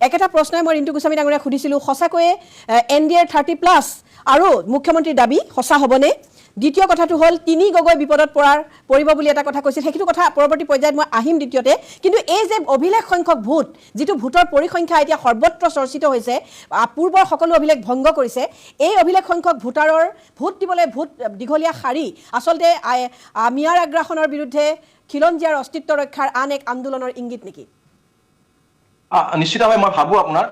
একেটা প্ৰশ্নই মই ৰিণ্টু গোস্বামী ডাঙৰীয়াক সুধিছিলোঁ, সঁচাকৈয়ে NDA 30+ আৰু মুখ্যমন্ত্ৰীৰ দাবী সঁচা হ'বনে? দ্বিতীয় কথাটো হ'ল 3 গগৈ বিপদত পৰিব বুলি এটা কথা কৈছিল, সেইটো কথা পৰৱৰ্তী পৰ্যায়ত মই আহিম দ্বিতীয়তে। কিন্তু এই যে অভিলেখ সংখ্যক ভোট, যিটো ভোটৰ পৰিসংখ্যা এতিয়া সৰ্বত্ৰ চৰ্চিত হৈছে, পূৰ্বৰ সকলো অভিলেখ ভংগ কৰিছে, এই অভিলেখ সংখ্যক ভোটাৰৰ ভোট দিবলৈ দীঘলীয়া শাৰী আচলতে মিয়াৰ আগ্ৰাসনৰ বিৰুদ্ধে খিলঞ্জীয়াৰ অস্তিত্ব ৰক্ষাৰ আন এক আন্দোলনৰ ইংগিত নেকি? নিশ্চিতভাৱে মই ভাবোঁ আপোনাৰ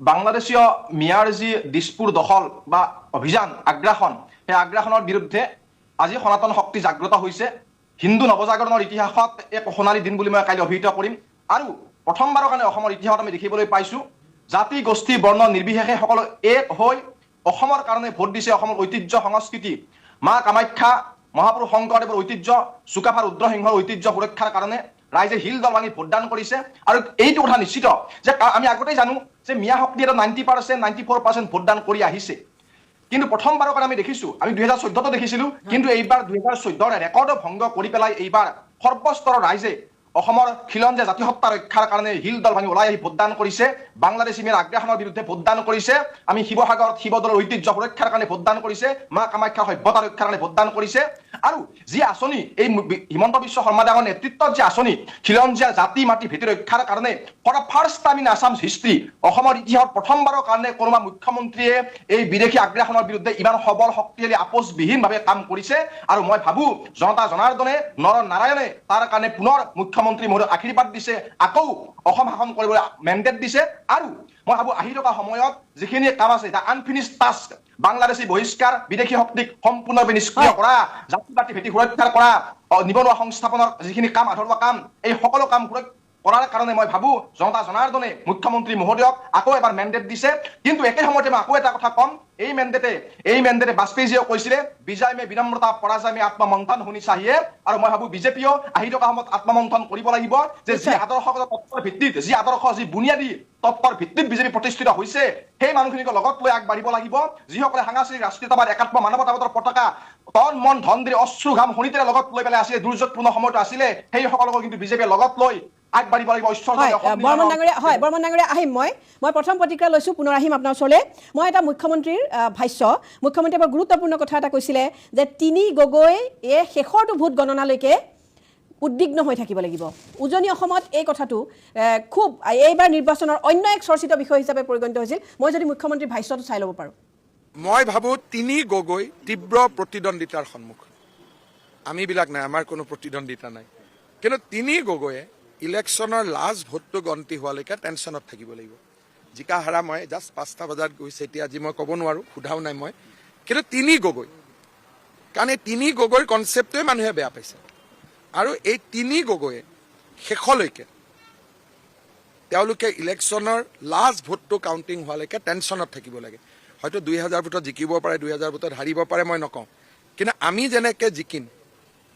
বাংলাদেশীয় মিয়াৰ যি দিছপুৰ দখল বা অভিযান আগ্ৰাসন, সেই আগ্ৰাসনৰ বিৰুদ্ধে আজি সনাতন শক্তি জাগ্ৰত হৈছে। হিন্দু নৱজাগৰণৰ ইতিহাসত এক সোণালী দিন বুলি মই কাইলৈ অভিহিত কৰিম। আৰু প্ৰথমবাৰৰ কাৰণে অসমৰ ইতিহাসত আমি দেখিবলৈ পাইছোঁ জাতি গোষ্ঠী বৰ্ণ নিৰ্বিশেষে সকলো এক হৈ অসমৰ কাৰণে ভোট দিছে। অসমৰ ঐতিহ্য সংস্কৃতি, মা কামাখ্যা, মহাপুৰুষ শংকৰদেৱৰ ঐতিহ্য, চুকাফা ৰুদ্ৰসিংহৰ ঐতিহ্য সুৰক্ষাৰ কাৰণে ৰাইজে শিল দল ভাঙি ভোটদান কৰিছে। আৰু এইটো কথা নিশ্চিত যে আমি আগতেই জানো যে মিয়া শক্তি এটা 90% 94% ভোটদান কৰি আহিছে। কিন্তু প্ৰথমবাৰৰ কাৰণে আমি দেখিছোঁ, আমি 2014তো দেখিছিলোঁ, কিন্তু এইবাৰ 2014ৰ ৰেকৰ্ড ভংগ কৰি পেলাই এইবাৰ সৰ্বস্তৰৰ ৰাইজে অসমৰ খিলঞ্জীয়া জাতিসত্তা ৰক্ষাৰ কাৰণে শিল দল ভাঙি ওলাই আহি ভোটদান কৰিছে। বাংলাদেশী মিয়াৰ আগ্ৰাসনৰ বিৰুদ্ধে ভোটদান কৰিছে। আমি শিৱসাগৰত শিৱদৌলৰ ঐতিহ্য সুৰক্ষাৰ কাৰণে ভোটদান কৰিছে। মা কামাখ্যাৰ সভ্যতা ৰক্ষাৰ কাৰণে ভোটদান কৰিছে। আৰু যি আঁচনি এই হিমন্ত বিশ্ব শৰ্মা ডাঙৰ নেতৃত্বত যি আঁচনি খিলঞ্জীয়া জাতি মাটি ভেটি ৰক্ষাৰ কাৰণে for the first time in Assam history, অসমৰ ইতিহাসত প্ৰথমবাৰৰ কাৰণে কোনোবা মুখ্যমন্ত্ৰীয়ে এই বিদেশী আগ্ৰাসনৰ বিৰুদ্ধে ইমান সবল শক্তিশালী আপোচবিহীনভাৱে কাম কৰিছে। আৰু মই ভাবোঁ জনতা জনাৰ্দনে নৰ নাৰায়ণে তাৰ কাৰণে পুনৰ মুখ্যমন্ত্ৰী মহোদয়ক আশীৰ্বাদ দিছে, আকৌ অসম শাসন কৰিবলৈ মেণ্ডেট দিছে। আৰু মই ভাবোঁ আহি থকা সময়ত যিখিনি কাম আছে, দ্য আনফিনিশ্ড টাস্ক, বাংলাদেশী বহিষ্কাৰ, বিদেশী শক্তিক সম্পূৰ্ণৰূপে নিষ্ক্ৰিয় কৰা, জাতি পাতি ভেটি সুৰক্ষাৰ কৰা, নিবনুৱা সংস্থাপনৰ যিখিনি কাম, আধৰুৱা কাম, এই সকলো কাম কৰাৰ কাৰণে মই ভাবোঁ জনতা জনাৰ্দনে মুখ্যমন্ত্ৰী মহোদয়ক আকৌ এবাৰ মেণ্ডেট দিছে। কিন্তু একে সময়তে মই আকৌ এটা কথা ক'ম, এই মেণ্ডেটে বাজপেয়ীজীয়েও কৈছিলে বিজয় মে বিনম্ৰতা পৰাজয় মে আত্মমন্থন শুনি চাহিয়ে। আৰু মই ভাবোঁ বিজেপিয়েও আহি থকা সময়ত আত্মমন্থন কৰিব লাগিব যে যি আদৰ্শগত তত্ত্বৰ ভিত্তিত, যি আদৰ্শ, যি বুনিয়াদী তত্ত্বৰ ভিত্তিত বিজেপি প্ৰতিষ্ঠিত হৈছে, সেই মানুহখিনিক লগত লৈ আগবাঢ়িব লাগিব। যিসকলে সাংস্কৃতিক ৰাষ্ট্ৰীয়তাবাদ, একাত্ম মানৱতাবাদৰ পতাকা তন মন ধন দি অশ্ৰু ঘাম শোণিতেৰে লগত লৈ পেলাই আছিলে, দুৰ্যোগপূৰ্ণ সময়তো আছিলে, সেইসকলকো কিন্তু বিজেপিয়ে লগত লৈ আগবাঢ়িব লাগিব। বৰ্মন ডাঙৰীয়া আহিম। মই প্ৰথম প্ৰতিক্ৰিয়া লৈছোঁ, পুনৰ আহিম আপোনাৰ ওচৰলৈ। মই এটা মুখ্যমন্ত্ৰীৰ ভাষ্য, মুখ্যমন্ত্ৰীয়ে বৰ গুৰুত্বপূৰ্ণ কথা এটা কৈছিলে যে 3 গগৈ শেষৰটো ভোট গণনালৈকে উদ্বিগ্ন হৈ থাকিব লাগিব। উজনি অসমত এই কথাটো খুব এইবাৰ নিৰ্বাচনৰ অন্য এক চৰ্চিত বিষয় হিচাপে পৰিগণিত হৈছিল। মই যদি মুখ্যমন্ত্ৰীৰ ভাষ্যটো চাই ল'ব পাৰোঁ, মই ভাবোঁ 3 গগৈ তীব্ৰ প্ৰতিদ্বন্দ্বিতাৰ সন্মুখীন। আমিবিলাক নাই, আমাৰ কোনো প্ৰতিদ্বন্দ্বিতা নাই। কিন্তু 3 গগৈয়ে ইলেকশ্যনৰ লাষ্ট ভোটটো গন্তি হোৱালৈকে টেনশ্যনত থাকিব লাগিব। জিকা হাৰা মই জাষ্ট 5টা বজাত গৈছে, এতিয়া আজি মই ক'ব নোৱাৰোঁ, সোধাও নাই মই। কিন্তু 3 গগৈ, কাৰণ এই 3 গগৈৰ কনচেপ্টটোৱে মানুহে বেয়া পাইছে। আৰু এই 3 গগৈয়ে শেষলৈকে তেওঁলোকে ইলেকশ্যনৰ লাষ্ট ভোটটো কাউণ্টিং হোৱালৈকে টেনশ্যনত থাকিব লাগে। হয়তো 2000 ভোটত জিকিব পাৰে, 2000 ভোটত হাৰিব পাৰে, মই নকওঁ। কিন্তু আমি যেনেকৈ জিকিম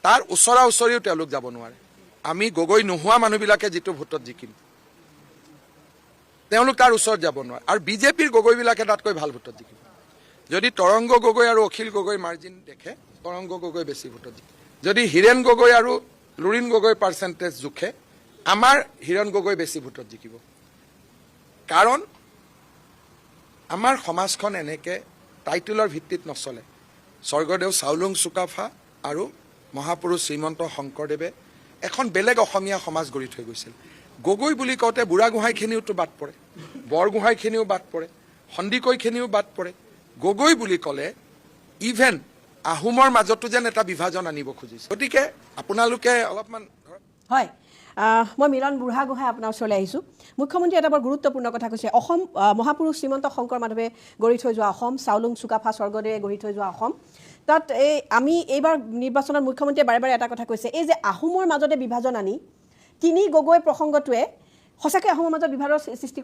তাৰ ওচৰা ওচৰিও তেওঁলোক যাব নোৱাৰে। আমি গগৈ নোহোৱা মানুহবিলাকে যিটো ভোটত জিকিম, তেওঁলোক তাৰ ওচৰত যাব নোৱাৰে। আৰু বিজেপিৰ গগৈবিলাকে তাতকৈ ভাল ভোটত জিকিম। যদি তৰংগ গগৈ আৰু অখিল গগৈ মাৰ্জিন দেখে, তৰংগ গগৈ বেছি ভোটত জিকিম। যদি হীৰেণ গগৈ আৰু লুৰিণ গগৈ পাৰ্চেণ্টেজ জোখে, আমাৰ হীৰেণ গগৈ বেছি ভোটত জিকিব। কাৰণ আমাৰ সমাজখন এনেকৈ টাইটেলৰ ভিত্তিত নচলে। স্বৰ্গদেউ চাওলুং চুকাফা আৰু মহাপুৰুষ শ্ৰীমন্ত শংকৰদেৱে এখন বেলেগ অসমীয়া সমাজ গঢ়ি থৈ গৈছিল। গগৈ বুলি কওঁতে বুঢ়াগোহাঁইখিনিওতো বাদ পৰে, বৰগোহাঁইখিনিও বাদ পৰে, সন্দিকৈখিনিও বাদ পৰে। গগৈ বুলি ক'লে ইভেন আহোমৰ মাজতো যেন এটা বিভাজন আনিব খুজিছে। গতিকে আপোনালোকে অলপমান হয়। মই মিলন বুঢ়াগোহাঁই আপোনাৰ ওচৰলৈ আহিছোঁ। মুখ্যমন্ত্ৰীয়ে এটা বৰ গুৰুত্বপূৰ্ণ কথা কৈছে, অসম মহাপুৰুষ শ্ৰীমন্ত শংকৰ মাধৱে গঢ়ি থৈ যোৱা অসম, চাওলুং চুকাফা স্বৰ্গদেৱে গঢ়ি থৈ যোৱা অসম। তাত আমি এইবাৰ নিৰ্বাচনত মুখ্যমন্ত্ৰীয়ে বাৰে বাৰে এটা কথা কৈছে, এই যে আহোমৰ মাজতে বিভাজন আনি 3 গগৈ প্ৰসংগটোৱে সঁচাকৈ অসমৰ মাজত বিভাজনৰ সৃষ্টি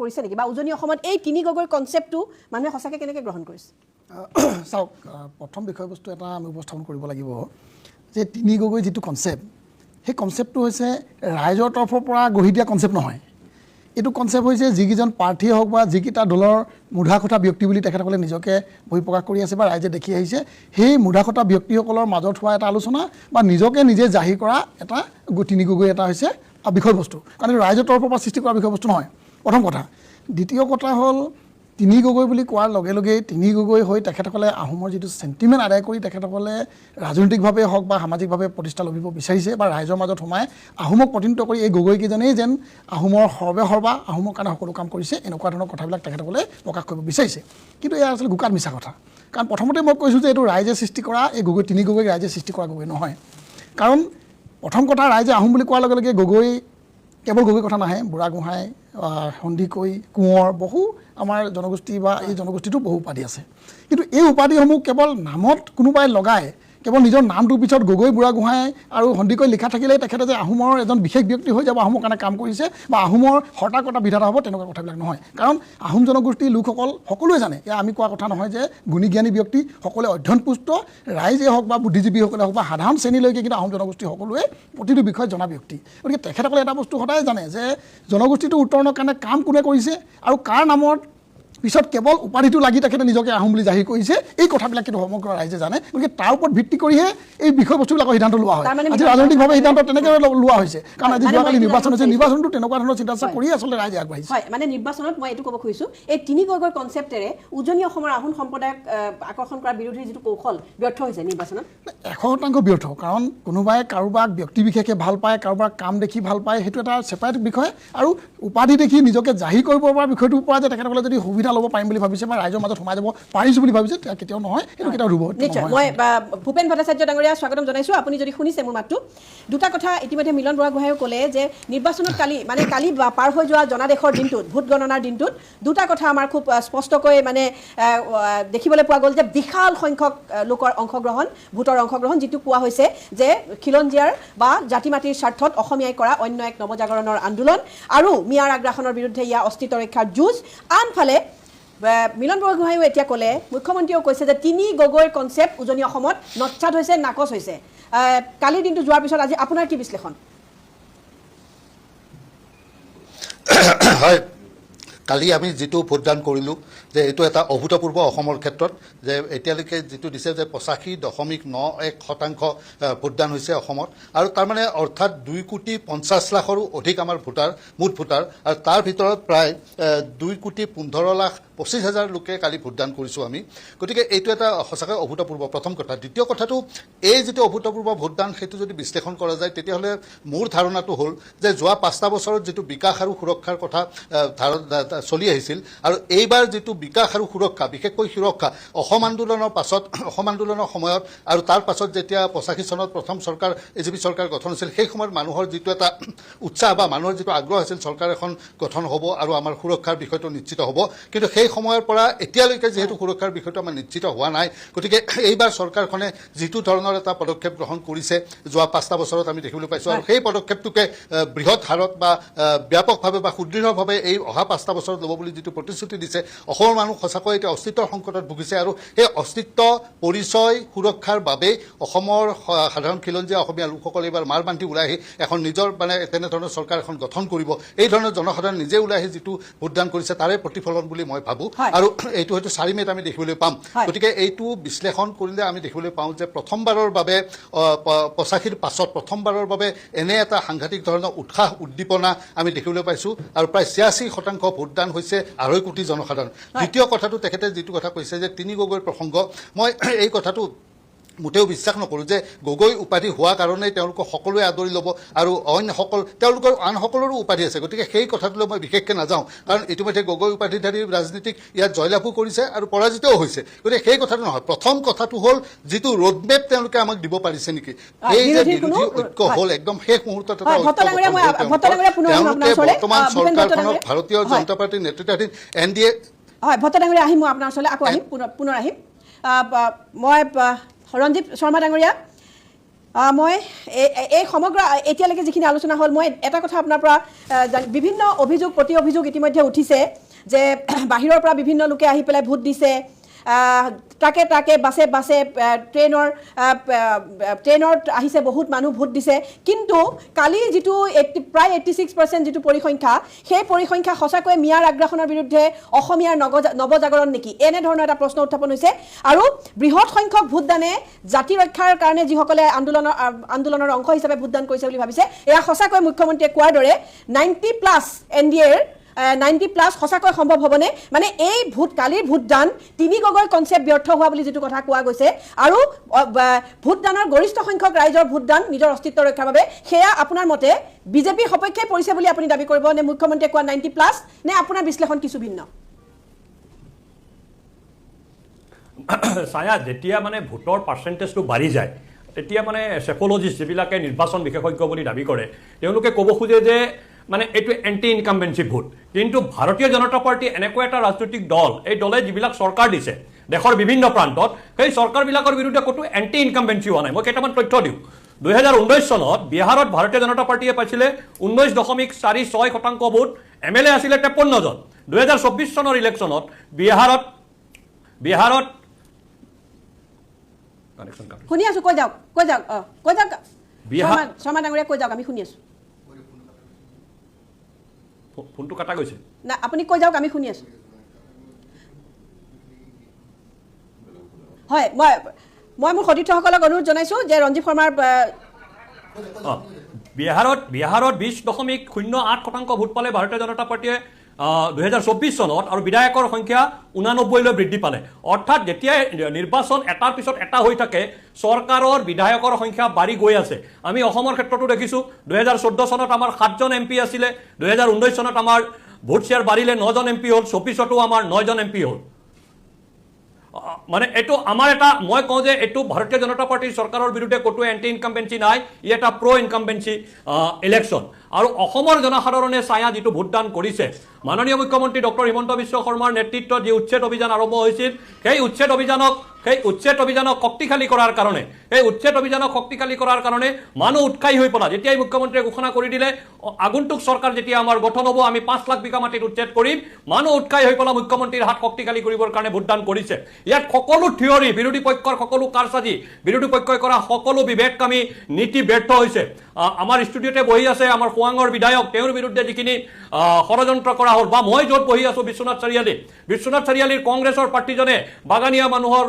কৰিছে নেকি? বা উজনি অসমত এই 3 গগৈৰ কনচেপ্টটো মানুহে সঁচাকৈ কেনেকৈ গ্ৰহণ কৰিছে? চাওক, প্ৰথম বিষয়বস্তু এটা আমি উপস্থাপন কৰিব লাগিব যে 3 গগৈ যিটো কনচেপ্ট, সেই কনচেপ্টটো হৈছে ৰাইজৰ তৰফৰ পৰা গঢ়ি দিয়া কনচেপ্ট নহয়। এইটো কনচেপ্ট হৈছে যিকেইজন প্ৰাৰ্থীয়ে হওক বা যিকেইটা দলৰ মূঢ়াখটা ব্যক্তি বুলি তেখেতসকলে নিজকে বহিঃপ্ৰকাশ কৰি আছে বা ৰাইজে দেখি আহিছে, সেই মূঢ়াখটা ব্যক্তিসকলৰ মাজত হোৱা এটা আলোচনা বা নিজকে নিজে জাহিৰ কৰা এটা 3 গগৈ এটা হৈছে বিষয়বস্তু। কাৰণ এইটো ৰাইজৰ তৰফৰ পৰা সৃষ্টি কৰা বিষয়বস্তু নহয়। প্ৰথম কথা। দ্বিতীয় কথা হ'ল তিনি গগৈ বুলি কোৱাৰ লগে লগেই তিনি গগৈ হৈ তেখেতসকলে আহোমৰ যিটো চেণ্টিমেণ্ট আদায় কৰি তেখেতসকলে ৰাজনৈতিকভাৱে হওক বা সামাজিকভাৱে প্ৰতিষ্ঠা লভিব বিচাৰিছে বা ৰাইজৰ মাজত সোমাই আহোমক প্ৰতিনিধিত্ব কৰি এই গগৈকেইজনেই যেন আহোমৰ সৰ্বা আহোমৰ কাৰণে সকলো কাম কৰিছে এনেকুৱা ধৰণৰ কথাবিলাক তেখেতসকলে প্ৰকাশ কৰিব বিচাৰিছে। কিন্তু এয়া আচলতে গোকাত মিছা কথা। কাৰণ প্ৰথমতে মই কৈছোঁ যে এইটো ৰাইজে সৃষ্টি কৰা এই গগৈ তিনি গগৈ ৰাইজে সৃষ্টি কৰা গগৈ নহয়। কাৰণ প্ৰথম কথা ৰাইজে আহোম বুলি কোৱাৰ লগে লগে গগৈ কেৱল গগৈ কথা নাহে, বুঢ়াগোহাঁই, সন্দিকৈ, কোঁৱৰ, বহু আমাৰ জনগোষ্ঠী বা এই জনগোষ্ঠীটো বহু উপাধি আছে। কিন্তু এই উপাধিসমূহ কেৱল নামত কোনোবাই লগাই কেৱল নিজৰ নামটোৰ পিছত গগৈ, বুঢ়াগোহাঁই আৰু সন্দিকৈ লিখা থাকিলেই তেখেতে যে আহোমৰ এজন বিশেষ ব্যক্তি হৈ যাব, আহোমৰ কাৰণে কাম কৰিছে বা আহোমৰ হৰ্তা-কৰ্তা বিধাতা হ'ব, তেনেকুৱা কথাবিলাক নহয়। কাৰণ আহোম জনগোষ্ঠীৰ লোকসকল সকলোৱে জানে, এয়া আমি কোৱা কথা নহয় যে গুণী জ্ঞানী ব্যক্তি সকলোৱে অধ্যয়নপুষ্ট ৰাইজে হওক বা বুদ্ধিজীৱীসকলে হওক বা সাধাৰণ শ্ৰেণীলৈকে কিন্তু আহোম জনগোষ্ঠী সকলোৱে প্ৰতিটো বিষয়ত জনা ব্যক্তি। গতিকে তেখেতসকলে এটা বস্তু সদায় জানে যে জনগোষ্ঠীটো উত্তৰণৰ কাৰণে কাম কোনে কৰিছে আৰু কাৰ নামত পিছত কেৱল উপাধিটো লাগি তেখেতে নিজকে আহোম বুলি জাহিৰ কৰিছে, এই কথাবিলাক কিন্তু সমগ্ৰ ৰাইজে জানে। গতিকে তাৰ ওপৰত ভিত্তি কৰিহে এই বিষয়বস্তুবিলাকৰ সিদ্ধান্ত লোৱা হয়। আজি ৰাজনৈতিকভাৱে সিদ্ধান্ত তেনেকৈ লোৱা হৈছে। কাৰণ আজি যোৱাকালি নিৰ্বাচন হৈছে, নিৰ্বাচনটো তেনেকুৱা ধৰণৰ চিন্তা চৰ্চা কৰি আচলতে ৰাইজে আগবাঢ়িছে। হয়, মানে নিৰ্বাচনত মই এইটো ক'ব খুজিছোঁ, এই তিনি গগৈ কনচেপ্টেৰে উজনি অসমৰ আহোম সম্প্ৰদায়ক আকৰ্ষণ কৰাৰ বিৰোধী যিটো কৌশল ব্যৰ্থ হৈছে নিৰ্বাচনত 100% ব্যৰ্থ। কাৰণ কোনোবাই কাৰোবাক ব্যক্তি বিশেষে ভাল পায়, কাৰোবাৰ কাম দেখি ভাল পায়, সেইটো এটা ছেপাৰেট বিষয়। আৰু উপাধি দেখি নিজকে জাহিৰ কৰিব পৰা বিষয়টোৰ পৰা যে তেখেতসকলে যদি সুবিধা ল'ব পাৰিম বুলি ভাবিছে বা ৰাইজৰ মাজত সোমাই যাব পাৰিছোঁ বুলি ভাবিছে, কেতিয়াও নহয়, সেইটো কেতিয়াও ৰুব নিশ্চয়। মই ভূপেন ভট্টাচাৰ্য ডাঙৰীয়া স্বাগতম জনাইছোঁ। আপুনি যদি শুনিছে মোৰ মাতটো, দুটা কথা ইতিমধ্যে মিলন বুঢ়াগোহাঁয়েও ক'লে যে নিৰ্বাচনত কালি পাৰ হৈ যোৱা জনাদেশৰ দিনটোত, ভোট গণনাৰ দিনটোত দুটা কথা আমাৰ খুব স্পষ্টকৈ মানে দেখিবলৈ পোৱা গ'ল যে বিশাল সংখ্যক লোকৰ অংশগ্ৰহণ, ভোটৰ অংশগ্ৰহণ, যিটো কোৱা হৈছে যে খিলঞ্জীয়াৰ বা জাতি মাটিৰ স্বাৰ্থত অসমীয়াই কৰা অন্য এক নৱজাগৰণৰ আন্দোলন আৰু মিয়াৰ আগ্ৰাসনৰ বিৰুদ্ধে ইয়াৰ অস্তিত্ব ৰক্ষাৰ যুঁজ। আনফালে মিলন বুঢ়াগোহাঁয়েও এতিয়া ক'লে, মুখ্যমন্ত্ৰীয়েও কৈছে যে তিনি গগৈৰ কনচেপ্ট উজনি অসমত নৎসাত হৈছে, নাকচ হৈছে। কালিৰ দিনটো যোৱাৰ পিছত আজি আপোনাৰ কি বিশ্লেষণ? হয়, কালি আমি যিটো ভোটদান কৰিলোঁ যে এইটো এটা অভূতপূৰ্ব অসমৰ ক্ষেত্ৰত, যে এতিয়ালৈকে যিটো দিছে যে 85.91% ভোটদান হৈছে অসমত। আৰু তাৰমানে অৰ্থাৎ 2,50,00,000 অধিক আমাৰ মুঠ ভোটাৰ, আৰু তাৰ ভিতৰত প্ৰায় 2,15,25,000 লোকে কালি ভোটদান কৰিছোঁ আমি। গতিকে এইটো এটা সঁচাকৈ অভূতপূৰ্ব প্ৰথম কথা। দ্বিতীয় কথাটো, এই যিটো অভূতপূৰ্ব ভোটদান সেইটো যদি বিশ্লেষণ কৰা যায় তেতিয়াহ'লে মোৰ ধাৰণাটো হ'ল যে যোৱা 5টা বছৰত যিটো বিকাশ আৰু সুৰক্ষাৰ কথা চলি আহিছিল, আৰু এইবাৰ যিটো বিকাশ আৰু সুৰক্ষা, বিশেষকৈ সুৰক্ষা, অসম আন্দোলনৰ পাছত, অসম আন্দোলনৰ সময়ত আৰু তাৰ পাছত যেতিয়া 85 চনত প্ৰথম চৰকাৰ AJP চৰকাৰ গঠন হৈছিল, সেই সময়ত মানুহৰ যিটো এটা উৎসাহ বা মানুহৰ যিটো আগ্ৰহ আছিল চৰকাৰ এখন গঠন হ'ব আৰু আমাৰ সুৰক্ষাৰ বিষয়টো নিশ্চিত হ'ব। কিন্তু সেই সময়ৰ পৰা এতিয়ালৈকে যিহেতু সুৰক্ষাৰ বিষয়টো আমাৰ নিশ্চিত হোৱা নাই, গতিকে এইবাৰ চৰকাৰখনে যিটো ধৰণৰ এটা পদক্ষেপ গ্ৰহণ কৰিছে যোৱা 5টা বছৰত আমি দেখিবলৈ পাইছোঁ, আৰু সেই পদক্ষেপটোকে বৃহৎ হাৰত বা ব্যাপকভাৱে বা সুদৃঢ়ভাৱে এই অহা 5টা বছৰত ল'ব বুলি যিটো প্ৰতিশ্ৰুতি দিছে, অসমৰ মানুহ সঁচাকৈ এতিয়া অস্তিত্বৰ সংকটত ভুগিছে। আৰু সেই অস্তিত্ব পৰিচয় সুৰক্ষাৰ বাবেই অসমৰ সাধাৰণ খিলঞ্জীয়া অসমীয়া লোকসকলে এইবাৰ মাৰ বান্ধি ওলাই আহি এখন নিজৰ মানে তেনেধৰণৰ চৰকাৰ এখন গঠন কৰিব। এই ধৰণৰ জনসাধাৰণ নিজে ওলাই আহি যিটো ভোটদান কৰিছে তাৰে প্ৰতিফলন বুলি মই ভাবোঁ। আৰু এইটো হয়তো 4 মে'ত আমি দেখিবলৈ পাম। গতিকে এইটো বিশ্লেষণ কৰিলে আমি দেখিবলৈ পাওঁ যে প্ৰথমবাৰৰ বাবে 85ৰ পাছত প্ৰথমবাৰৰ বাবে এনে এটা সাংঘাতিক ধৰণৰ উৎসাহ উদ্দীপনা আমি দেখিবলৈ পাইছোঁ। আৰু প্ৰায় 86% ভোটদান হৈছে 2.5 কোটি জনসাধাৰণ। দ্বিতীয় কথাটো, তেখেতে যিটো কথা কৈছে যে তিনি গগৈৰ প্ৰসংগ, মই এই কথাটো মোটেও বিশ্বাস নকৰোঁ যে গগৈ উপাধি হোৱা কাৰণেই তেওঁলোকক সকলোৱে আদৰি ল'ব আৰু তেওঁলোকৰ আন সকলৰো উপাধি আছে। গতিকে সেই কথাটোলৈ মই বিশেষকৈ নাযাওঁ, কাৰণ ইতিমধ্যে গগৈ উপাধিধাৰী ৰাজনীতিক ইয়াত জয়লাভো কৰিছে আৰু পৰাজিতও হৈছে। গতিকে সেই কথাটো নহয়, প্ৰথম কথাটো হ'ল যিটো ৰোডমেপ তেওঁলোকে আমাক দিব পাৰিছে নেকি, এই যে বিৰোধী ঐক্য হ'ল একদম শেষ মুহূৰ্তত এটা ঐক্য তেওঁলোকে বৰ্তমান চৰকাৰখনক ভাৰতীয় জনতা পাৰ্টীৰ নেতৃত্বাধীন NDA। হয়, ভট্টা ডাঙৰীয়া আহিম, মই আপোনাৰ ওচৰলৈ আকৌ আহিম, পুনৰ আহিম। মই ৰঞ্জিত শৰ্মা ডাঙৰীয়া, মই এই সমগ্ৰ এতিয়ালৈকে যিখিনি আলোচনা হ'ল, মই এটা কথা আপোনাৰ পৰা বিভিন্ন অভিযোগ প্ৰতি অভিযোগ ইতিমধ্যে উঠিছে যে বাহিৰৰ পৰা বিভিন্ন লোকে আহি পেলাই ভোট দিছে, ট্ৰাকে বাছে ট্ৰেইনত আহিছে বহুত মানুহ ভোট দিছে। কিন্তু কালি যিটো প্ৰায় 86% যিটো পৰিসংখ্যা, সেই পৰিসংখ্যা সঁচাকৈ মিয়াৰ আগ্ৰাসনৰ বিৰুদ্ধে অসমীয়াৰ নৱজাগৰণ নেকি, এনেধৰণৰ এটা প্ৰশ্ন উত্থাপন হৈছে। আৰু বৃহৎ সংখ্যক ভোটদানে জাতি ৰক্ষাৰ কাৰণে যিসকলে আন্দোলনৰ অংশ হিচাপে ভোটদান কৰিছে বুলি ভাবিছে, এয়া সঁচাকৈ মুখ্যমন্ত্ৰীয়ে কোৱাৰ দৰে 90+ NDAৰ 90+ সঁচাকৈ সম্ভৱ হ'বনে মানে এই কালিৰ ভোটদান তিনি গগৈ কনচেপ্ট ব্যৰ্থ হোৱা বুলি যিটো কথা কোৱা গৈছে আৰু ভোটদানৰ গৰিষ্ঠ সংখ্যক ৰাইজৰ ভোটদান নিজৰ অস্তিত্ব ৰক্ষাৰ বাবে সেয়া আপোনাৰ মতে বিজেপিৰ সপক্ষে পৰিছে বুলি আপুনি দাবী কৰিব নে মুখ্যমন্ত্ৰীয়ে কোৱা 90+ নে আপোনাৰ বিশ্লেষণ কিছু ভিন্ন ছায়া যেতিয়া মানে ভোটৰ পাৰ্চেণ্টেজটো বাঢ়ি যায় তেতিয়া মানে চেফলজিষ্ট যিবিলাকে নিৰ্বাচন বিশেষজ্ঞ বুলি দাবী কৰে তেওঁলোকে ক'ব খোজে যে মানে এইটো এণ্টি ইনকামবেঞ্চি ভোট কিন্তু ভাৰতীয় জনতা পাৰ্টি এনেকুৱা এটা ৰাজনৈতিক দল এই দলে যিবিলাক চৰকাৰ দিছে দেশৰ বিভিন্ন প্ৰান্তত সেই চৰকাৰবিলাকৰ বিৰুদ্ধে ক'তো এণ্টি ইনকামবেঞ্চি হোৱা নাই মই কেইটামান তথ্য দিওঁ 2019 চনত বিহাৰত ভাৰতীয় জনতা পাৰ্টিয়ে পাইছিলে 19.46% ভোট MLA আছিলে 53 জন 2024 চনৰ ইলেকশ্যনত বিহাৰত শুনি আছো কৈ যাওক শৰ্মা ডাঙৰীয়া কৈ যাওক আমি শুনি আছো ফোনটো কাটা গৈছে না আপুনি কৈ যাওক আমি শুনি আছো হয় মই মোৰ সতীৰ্থসকলক অনুৰোধ জনাইছো যে ৰঞ্জীৱ শৰ্মাৰ বিহাৰত 20.08% ভোট পালে ভাৰতীয় জনতা পাৰ্টিয়ে 2024 চনত আৰু বিধায়কৰ সংখ্যা 89 লৈ বৃদ্ধি পালে অৰ্থাৎ যেতিয়া নিৰ্বাচন এটাৰ পিছত এটা হৈ থাকে চৰকাৰৰ বিধায়কৰ সংখ্যা বাঢ়ি গৈ আছে আমি অসমৰ ক্ষেত্ৰতো দেখিছো 2014 চনত আমাৰ 7জন MP আছিলে 2019 চনত আমাৰ ভোট শ্বেয়াৰ বাঢ়িলে 9জন MP হ'ল 24তো আমাৰ 9জন MP হ'ল মানে এইটো আমাৰ এটা মই কওঁ যে এইটো ভাৰতীয় জনতা পাৰ্টিৰ চৰকাৰৰ বিৰুদ্ধে ক'তো এণ্টি ইনকামবেঞ্চি নাই ই এটা প্ৰ' ইনকামবেঞ্চি ইলেকশ্যন আৰু অসমৰ জনসাধাৰণে ছায়া যিটো ভোটদান কৰিছে মাননীয় মুখ্যমন্ত্ৰী ডক্টৰ হিমন্ত বিশ্ব শৰ্মাৰ নেতৃত্বত যি উচ্ছেদ অভিযান আৰম্ভ হৈছিল সেই উচ্ছেদ অভিযানক শক্তিশালী কৰাৰ কাৰণে মানুহ উৎসাহী হৈ পৰা যেতিয়াই মুখ্যমন্ত্ৰীয়ে ঘোষণা কৰি দিলে আগন্তুক চৰকাৰ যেতিয়া আমাৰ গঠন হ'ব আমি 5 লাখ বিঘা মাটিত উচ্ছেদ কৰিম মানুহ উৎসাহী হৈ পেলাই মুখ্যমন্ত্ৰীৰ হাত শক্তিশালী কৰিবৰ কাৰণে ভোটদান কৰিছে ইয়াত সকলো থিয়ৰী বিৰোধী পক্ষৰ সকলো কাৰসাজি বিৰোধী পক্ষই কৰা সকলো বিভেদকামী নীতি ব্যৰ্থ হৈছে আমাৰ ষ্টুডিঅ'তে বহি আছে আমাৰ খোৱাঙৰ বিধায়ক তেওঁৰ বিৰুদ্ধে যিখিনি ষড়যন্ত্ৰ কৰা হ'ল বা মই য'ত বহি আছো বিশ্বনাথ চাৰিআলিৰ কংগ্ৰেছৰ প্ৰাৰ্থীজনে বাগানীয়া মানুহৰ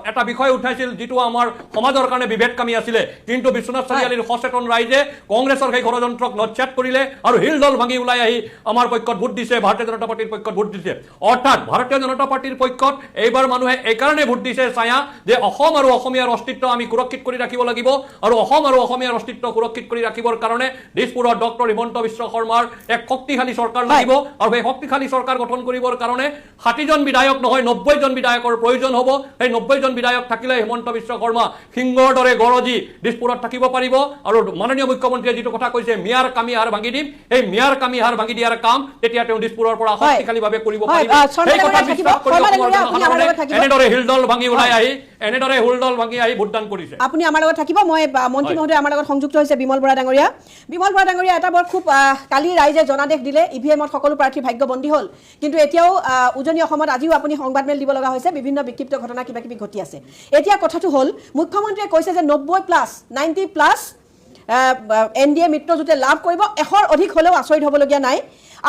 এটা বিষয় উঠাইছিল যিটো আমাৰ সমাজৰ কাৰণে বিভেদকামী আছিলে কিন্তু বিশ্বনাথ চাৰিআলিৰ সচেতন ৰাইজে কংগ্ৰেছৰ সেই ষড়যন্ত্ৰক নচ্ছেদ কৰিলে আৰু হিলদল ভাঙি ওলাই আহি আমাৰ পক্ষত ভোট দিছে ভাৰতীয় জনতা পাৰ্টিৰ পক্ষত ভোট দিছে অৰ্থাৎ ভাৰতীয় জনতা পাৰ্টিৰ পক্ষত এইবাৰ মানুহে এইকাৰণে ভোট দিছে ছায়া যে অসম আৰু অসমীয়াৰ অস্তিত্ব আমি সুৰক্ষিত কৰি ৰাখিব লাগিব আৰু অসম আৰু অসমীয়াৰ অস্তিত্ব সুৰক্ষিত কৰি ৰাখিবৰ কাৰণে দিছপুৰত ডক্টৰ হিমন্ত বিশ্ব শৰ্মাৰ এক শক্তিশালী চৰকাৰ লাগিব আৰু সেই শক্তিশালী চৰকাৰ গঠন কৰিবৰ কাৰণে 60জন বিধায়ক নহয় 90জন বিধায়কৰ প্ৰয়োজন হ'ব সেই 90জন বিধায়ক থাকিলে হিমন্ত বিশ্ব শৰ্মা সিংহৰ দৰে গৰজি দিছপুৰত থাকিব পাৰিব আৰু মাননীয় মুখ্যমন্ত্ৰীয়ে যিটো কথা কৈছে মিয়াৰ কামি হাৰ ভাঙি দিম এই মিয়াৰ কামি হাৰ ভাঙি দিয়াৰ কাম তেতিয়া তেওঁ দিছপুৰৰ পৰা শক্তিশালীভাৱে কৰিব পাৰিব সেই কথা বিশ্বাস কৰি এনেদৰে হিলদল ভাঙি ওলাই আহি ভোটদান কৰিছে আপুনি আমাৰ লগত থাকিব মই মন্ত্ৰী মহোদয় আমাৰ লগত সংযুক্ত হৈছে বিমল বৰা ডাঙৰীয়া এটা বৰ খুব কালি ৰাইজে জনাদেশ দিলে ইভিএমত সকলো প্ৰাৰ্থী ভাগ্যবন্দী হ'ল কিন্তু এতিয়াও উজনি অসমত আজিও আপুনি সংবাদমেল দিব লগা হৈছে বিভিন্ন বিক্ষিপ্ত ঘটনা কিবা কিবি ঘটি আছে এতিয়া কথাটো হ'ল মুখ্যমন্ত্ৰীয়ে কৈছে যে 90+, 90+ NDA মিত্ৰজোঁটে লাভ কৰিব 100ৰ অধিক হ'লেও আচৰিত হ'বলগীয়া নাই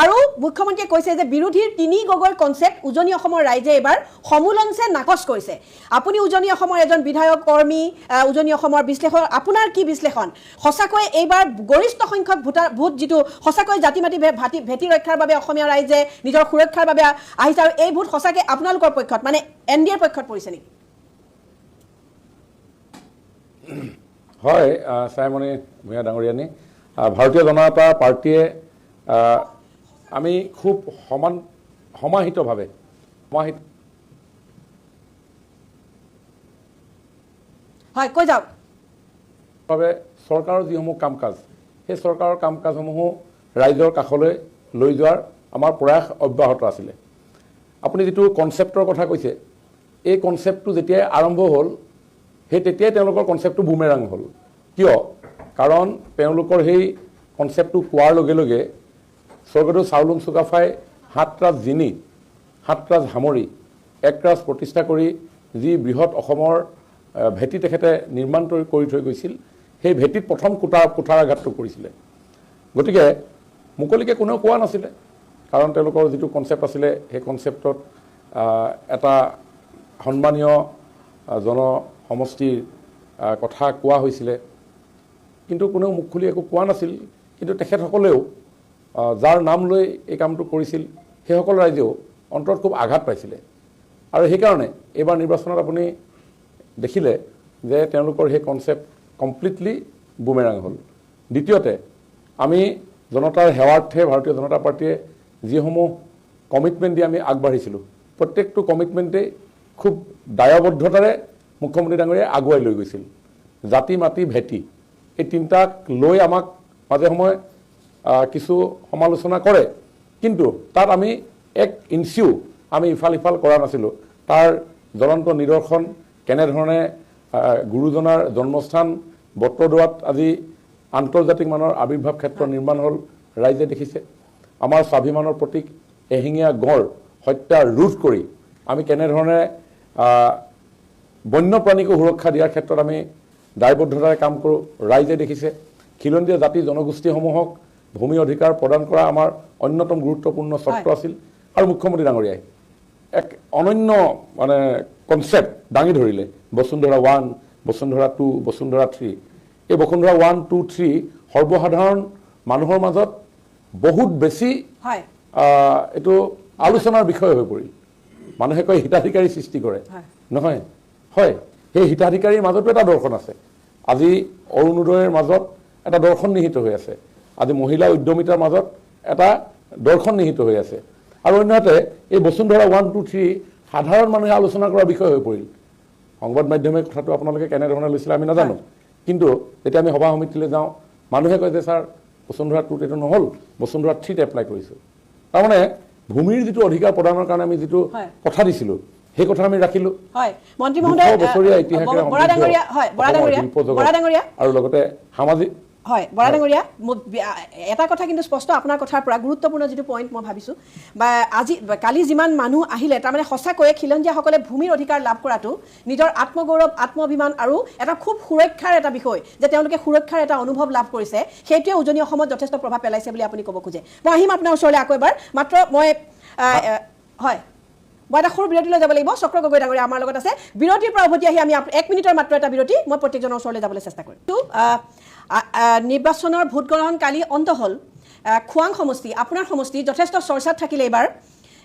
আৰু মুখ্যমন্ত্ৰীয়ে কৈছে যে বিৰোধীৰ তিনি গগৈৰ কনচেপ্ট উজনি অসমৰ ৰাইজে এবাৰ সমুলনছে নাকচ কৰিছে আপুনি উজনি অসমৰ এজন বিধায়ক কৰ্মী উজনি অসমৰ বিশ্লেষক আপোনাৰ কি বিশ্লেষণ সঁচাকৈ এইবাৰ গৰিষ্ঠ সংখ্যক ভোট যিটো সঁচাকৈ জাতি মাটি ভেটি ৰক্ষাৰ বাবে অসমীয়া ৰাইজে নিজৰ সুৰক্ষাৰ বাবে আহিছে আৰু এই ভোট সঁচাকৈ আপোনালোকৰ পক্ষত মানে NDAৰ পক্ষত পৰিছে নেকি হয় ছায়ামণি ভূঞা ডাঙৰীয়ানী ভাৰতীয় জনতা পাৰ্টিয়ে আমি খুব সমাহিতভাৱে হয় কৈ যাওক চৰকাৰৰ যিসমূহ কাম কাজ সেই চৰকাৰৰ কাম কাজসমূহো ৰাইজৰ কাষলৈ লৈ যোৱাৰ আমাৰ প্ৰয়াস অব্যাহত আছিলে আপুনি যিটো কনচেপ্টৰ কথা কৈছে এই কনচেপ্টটো যেতিয়াই আৰম্ভ হ'ল সেই তেতিয়াই তেওঁলোকৰ কনচেপ্টটো বুমেৰাং হ'ল কিয় কাৰণ তেওঁলোকৰ সেই কনচেপ্টটো কোৱাৰ লগে লগে স্বৰ্গদেউ চাওলুং চুকাফাই 7 ৰাজ জিনি 7 ৰাজ সামৰি 1 ৰাজ প্ৰতিষ্ঠা কৰি যি বৃহৎ অসমৰ ভেটি তেখেতে নিৰ্মাণ কৰি থৈ গৈছিল সেই ভেটিত প্ৰথম কুঠাৰাঘাতটো কৰিছিলে গতিকে মুকলিকে কোনেও কোৱা নাছিলে কাৰণ তেওঁলোকৰ যিটো কনচেপ্ট আছিলে সেই কনচেপ্টত এটা সন্মানীয় জনসমষ্টিৰ কথা কোৱা হৈছিলে কিন্তু কোনেও মুখ খুলি একো কোৱা নাছিল কিন্তু তেখেতসকলেও যাৰ নাম লৈ এই কামটো কৰিছিল সেইসকল ৰাইজেও অন্তৰত খুব আঘাত পাইছিলে আৰু সেইকাৰণে এইবাৰ নিৰ্বাচনত আপুনি দেখিলে যে তেওঁলোকৰ সেই কনচেপ্ট কমপ্লিটলি বুমেৰাং হ'ল। দ্বিতীয়তে আমি জনতাৰ সেৱাৰ্থে ভাৰতীয় জনতা পাৰ্টীয়ে যিসমূহ কমিটমেণ্ট দি আমি আগবাঢ়িছিলোঁ প্ৰত্যেকটো কমিটমেণ্টেই খুব দায়বদ্ধতাৰে মুখ্যমন্ত্ৰী ডাঙৰীয়াই আগুৱাই লৈ গৈছিল। জাতি মাটি ভেটি এই তিনিটাক লৈ আমাক মাজে সময়ে কিছু সমালোচনা কৰে, কিন্তু তাত আমি এক ইঞ্চিও আমি ইফাল সিফাল কৰা নাছিলোঁ। তাৰ জ্বলন্ত নিদৰ্শন কেনেধৰণে গুৰুজনাৰ জন্মস্থান বটদ্ৰৱাত আজি আন্তৰ্জাতিক মানৰ আৱিৰ্ভাৱ ক্ষেত্ৰ নিৰ্মাণ হ'ল ৰাইজে দেখিছে। আমাৰ স্বাভিমানৰ প্ৰতীক এশিঙীয়া গড় হত্যা ৰোধ কৰি আমি কেনেধৰণে বন্যপ্ৰাণীকো সুৰক্ষা দিয়াৰ ক্ষেত্ৰত আমি দায়বদ্ধতাৰে কাম কৰোঁ ৰাইজে দেখিছে। খিলঞ্জীয়া জাতি জনগোষ্ঠীসমূহক ভূমি অধিকাৰ প্ৰদান কৰা আমাৰ অন্যতম গুৰুত্বপূৰ্ণ চৰ্ত আছিল আৰু মুখ্যমন্ত্ৰী ডাঙৰীয়াই এক অনন্য মানে কনচেপ্ট দাঙি ধৰিলে। বসুন্ধৰা 1, বসুন্ধৰা 2, বসুন্ধৰা 3। এই বসুন্ধৰা 1, 2, 3 সৰ্বসাধাৰণ মানুহৰ মাজত বহুত বেছি এইটো আলোচনাৰ বিষয় হৈ পৰিল। মানুহে কয় হিতাধিকাৰী সৃষ্টি কৰে, নহয় হয়, সেই হিতাধিকাৰীৰ মাজতো এটা দৰ্শন আছে। আজি অৰুণোদয়ৰ মাজত এটা দৰ্শন নিহিত হৈ আছে, আজি মহিলা উদ্যমিতাৰ মাজত এটা দৰ্শন নিহিত হৈ আছে আৰু অন্যহাতে এই বসুন্ধৰা 1, 2, 3 সাধাৰণ মানুহে আলোচনা কৰাৰ বিষয় হৈ পৰিল। সংবাদ মাধ্যমে কথাটো আপোনালোকে কেনেধৰণে লৈছিলে আমি নাজানো, কিন্তু যেতিয়া আমি সভা সমিতিলৈ যাওঁ মানুহে কয় যে ছাৰ বসুন্ধৰা 2ত এইটো নহ'ল, বসুন্ধৰা 3ত এপ্লাই কৰিছোঁ। তাৰমানে ভূমিৰ যিটো অধিকাৰ প্ৰদানৰ কাৰণে আমি যিটো কথা দিছিলোঁ সেই কথা আমি ৰাখিলোঁ। মন্ত্ৰী মহোদয় বছৰীয়া ইতিহাসেৰে আৰু লগতে সামাজিক হয় বৰা ডাঙৰীয়া, এটা কথা কিন্তু স্পষ্ট আপোনাৰ কথাৰ পৰা গুৰুত্বপূৰ্ণ যিটো পইণ্ট মই ভাবিছোঁ বা কালি যিমান মানুহ আহিলে তাৰমানে সঁচাকৈয়ে খিলঞ্জীয়াসকলে ভূমিৰ অধিকাৰ লাভ কৰাটো নিজৰ আত্মগৌৰৱ আত্মঅভিমান আৰু এটা খুব সুৰক্ষাৰ এটা বিষয় যে তেওঁলোকে সুৰক্ষাৰ এটা অনুভৱ লাভ কৰিছে, সেইটোৱে উজনি অসমত যথেষ্ট প্ৰভাৱ পেলাইছে বুলি আপুনি ক'ব খোজে। মই আহিম আপোনাৰ ওচৰলৈ আকৌ এবাৰ, মাত্ৰ মই এটা সৰু বিৰতিলৈ যাব লাগিব। চক্ৰ গগৈ ডাঙৰীয়া আমাৰ লগত আছে। বিৰতিৰ পৰা উভতি আহি আমি 1 মিনিটৰ মাত্ৰ এটা বিৰতি, মই প্ৰত্যেকজনৰ ওচৰলৈ যাবলৈ চেষ্টা কৰিম। নিৰ্বাচনৰ ভোটগ্ৰহণ কালি অন্ত হ'ল। খোৱাং সমষ্টি আপোনাৰ সমষ্টি যথেষ্ট চৰ্চাত থাকিলে এইবাৰ।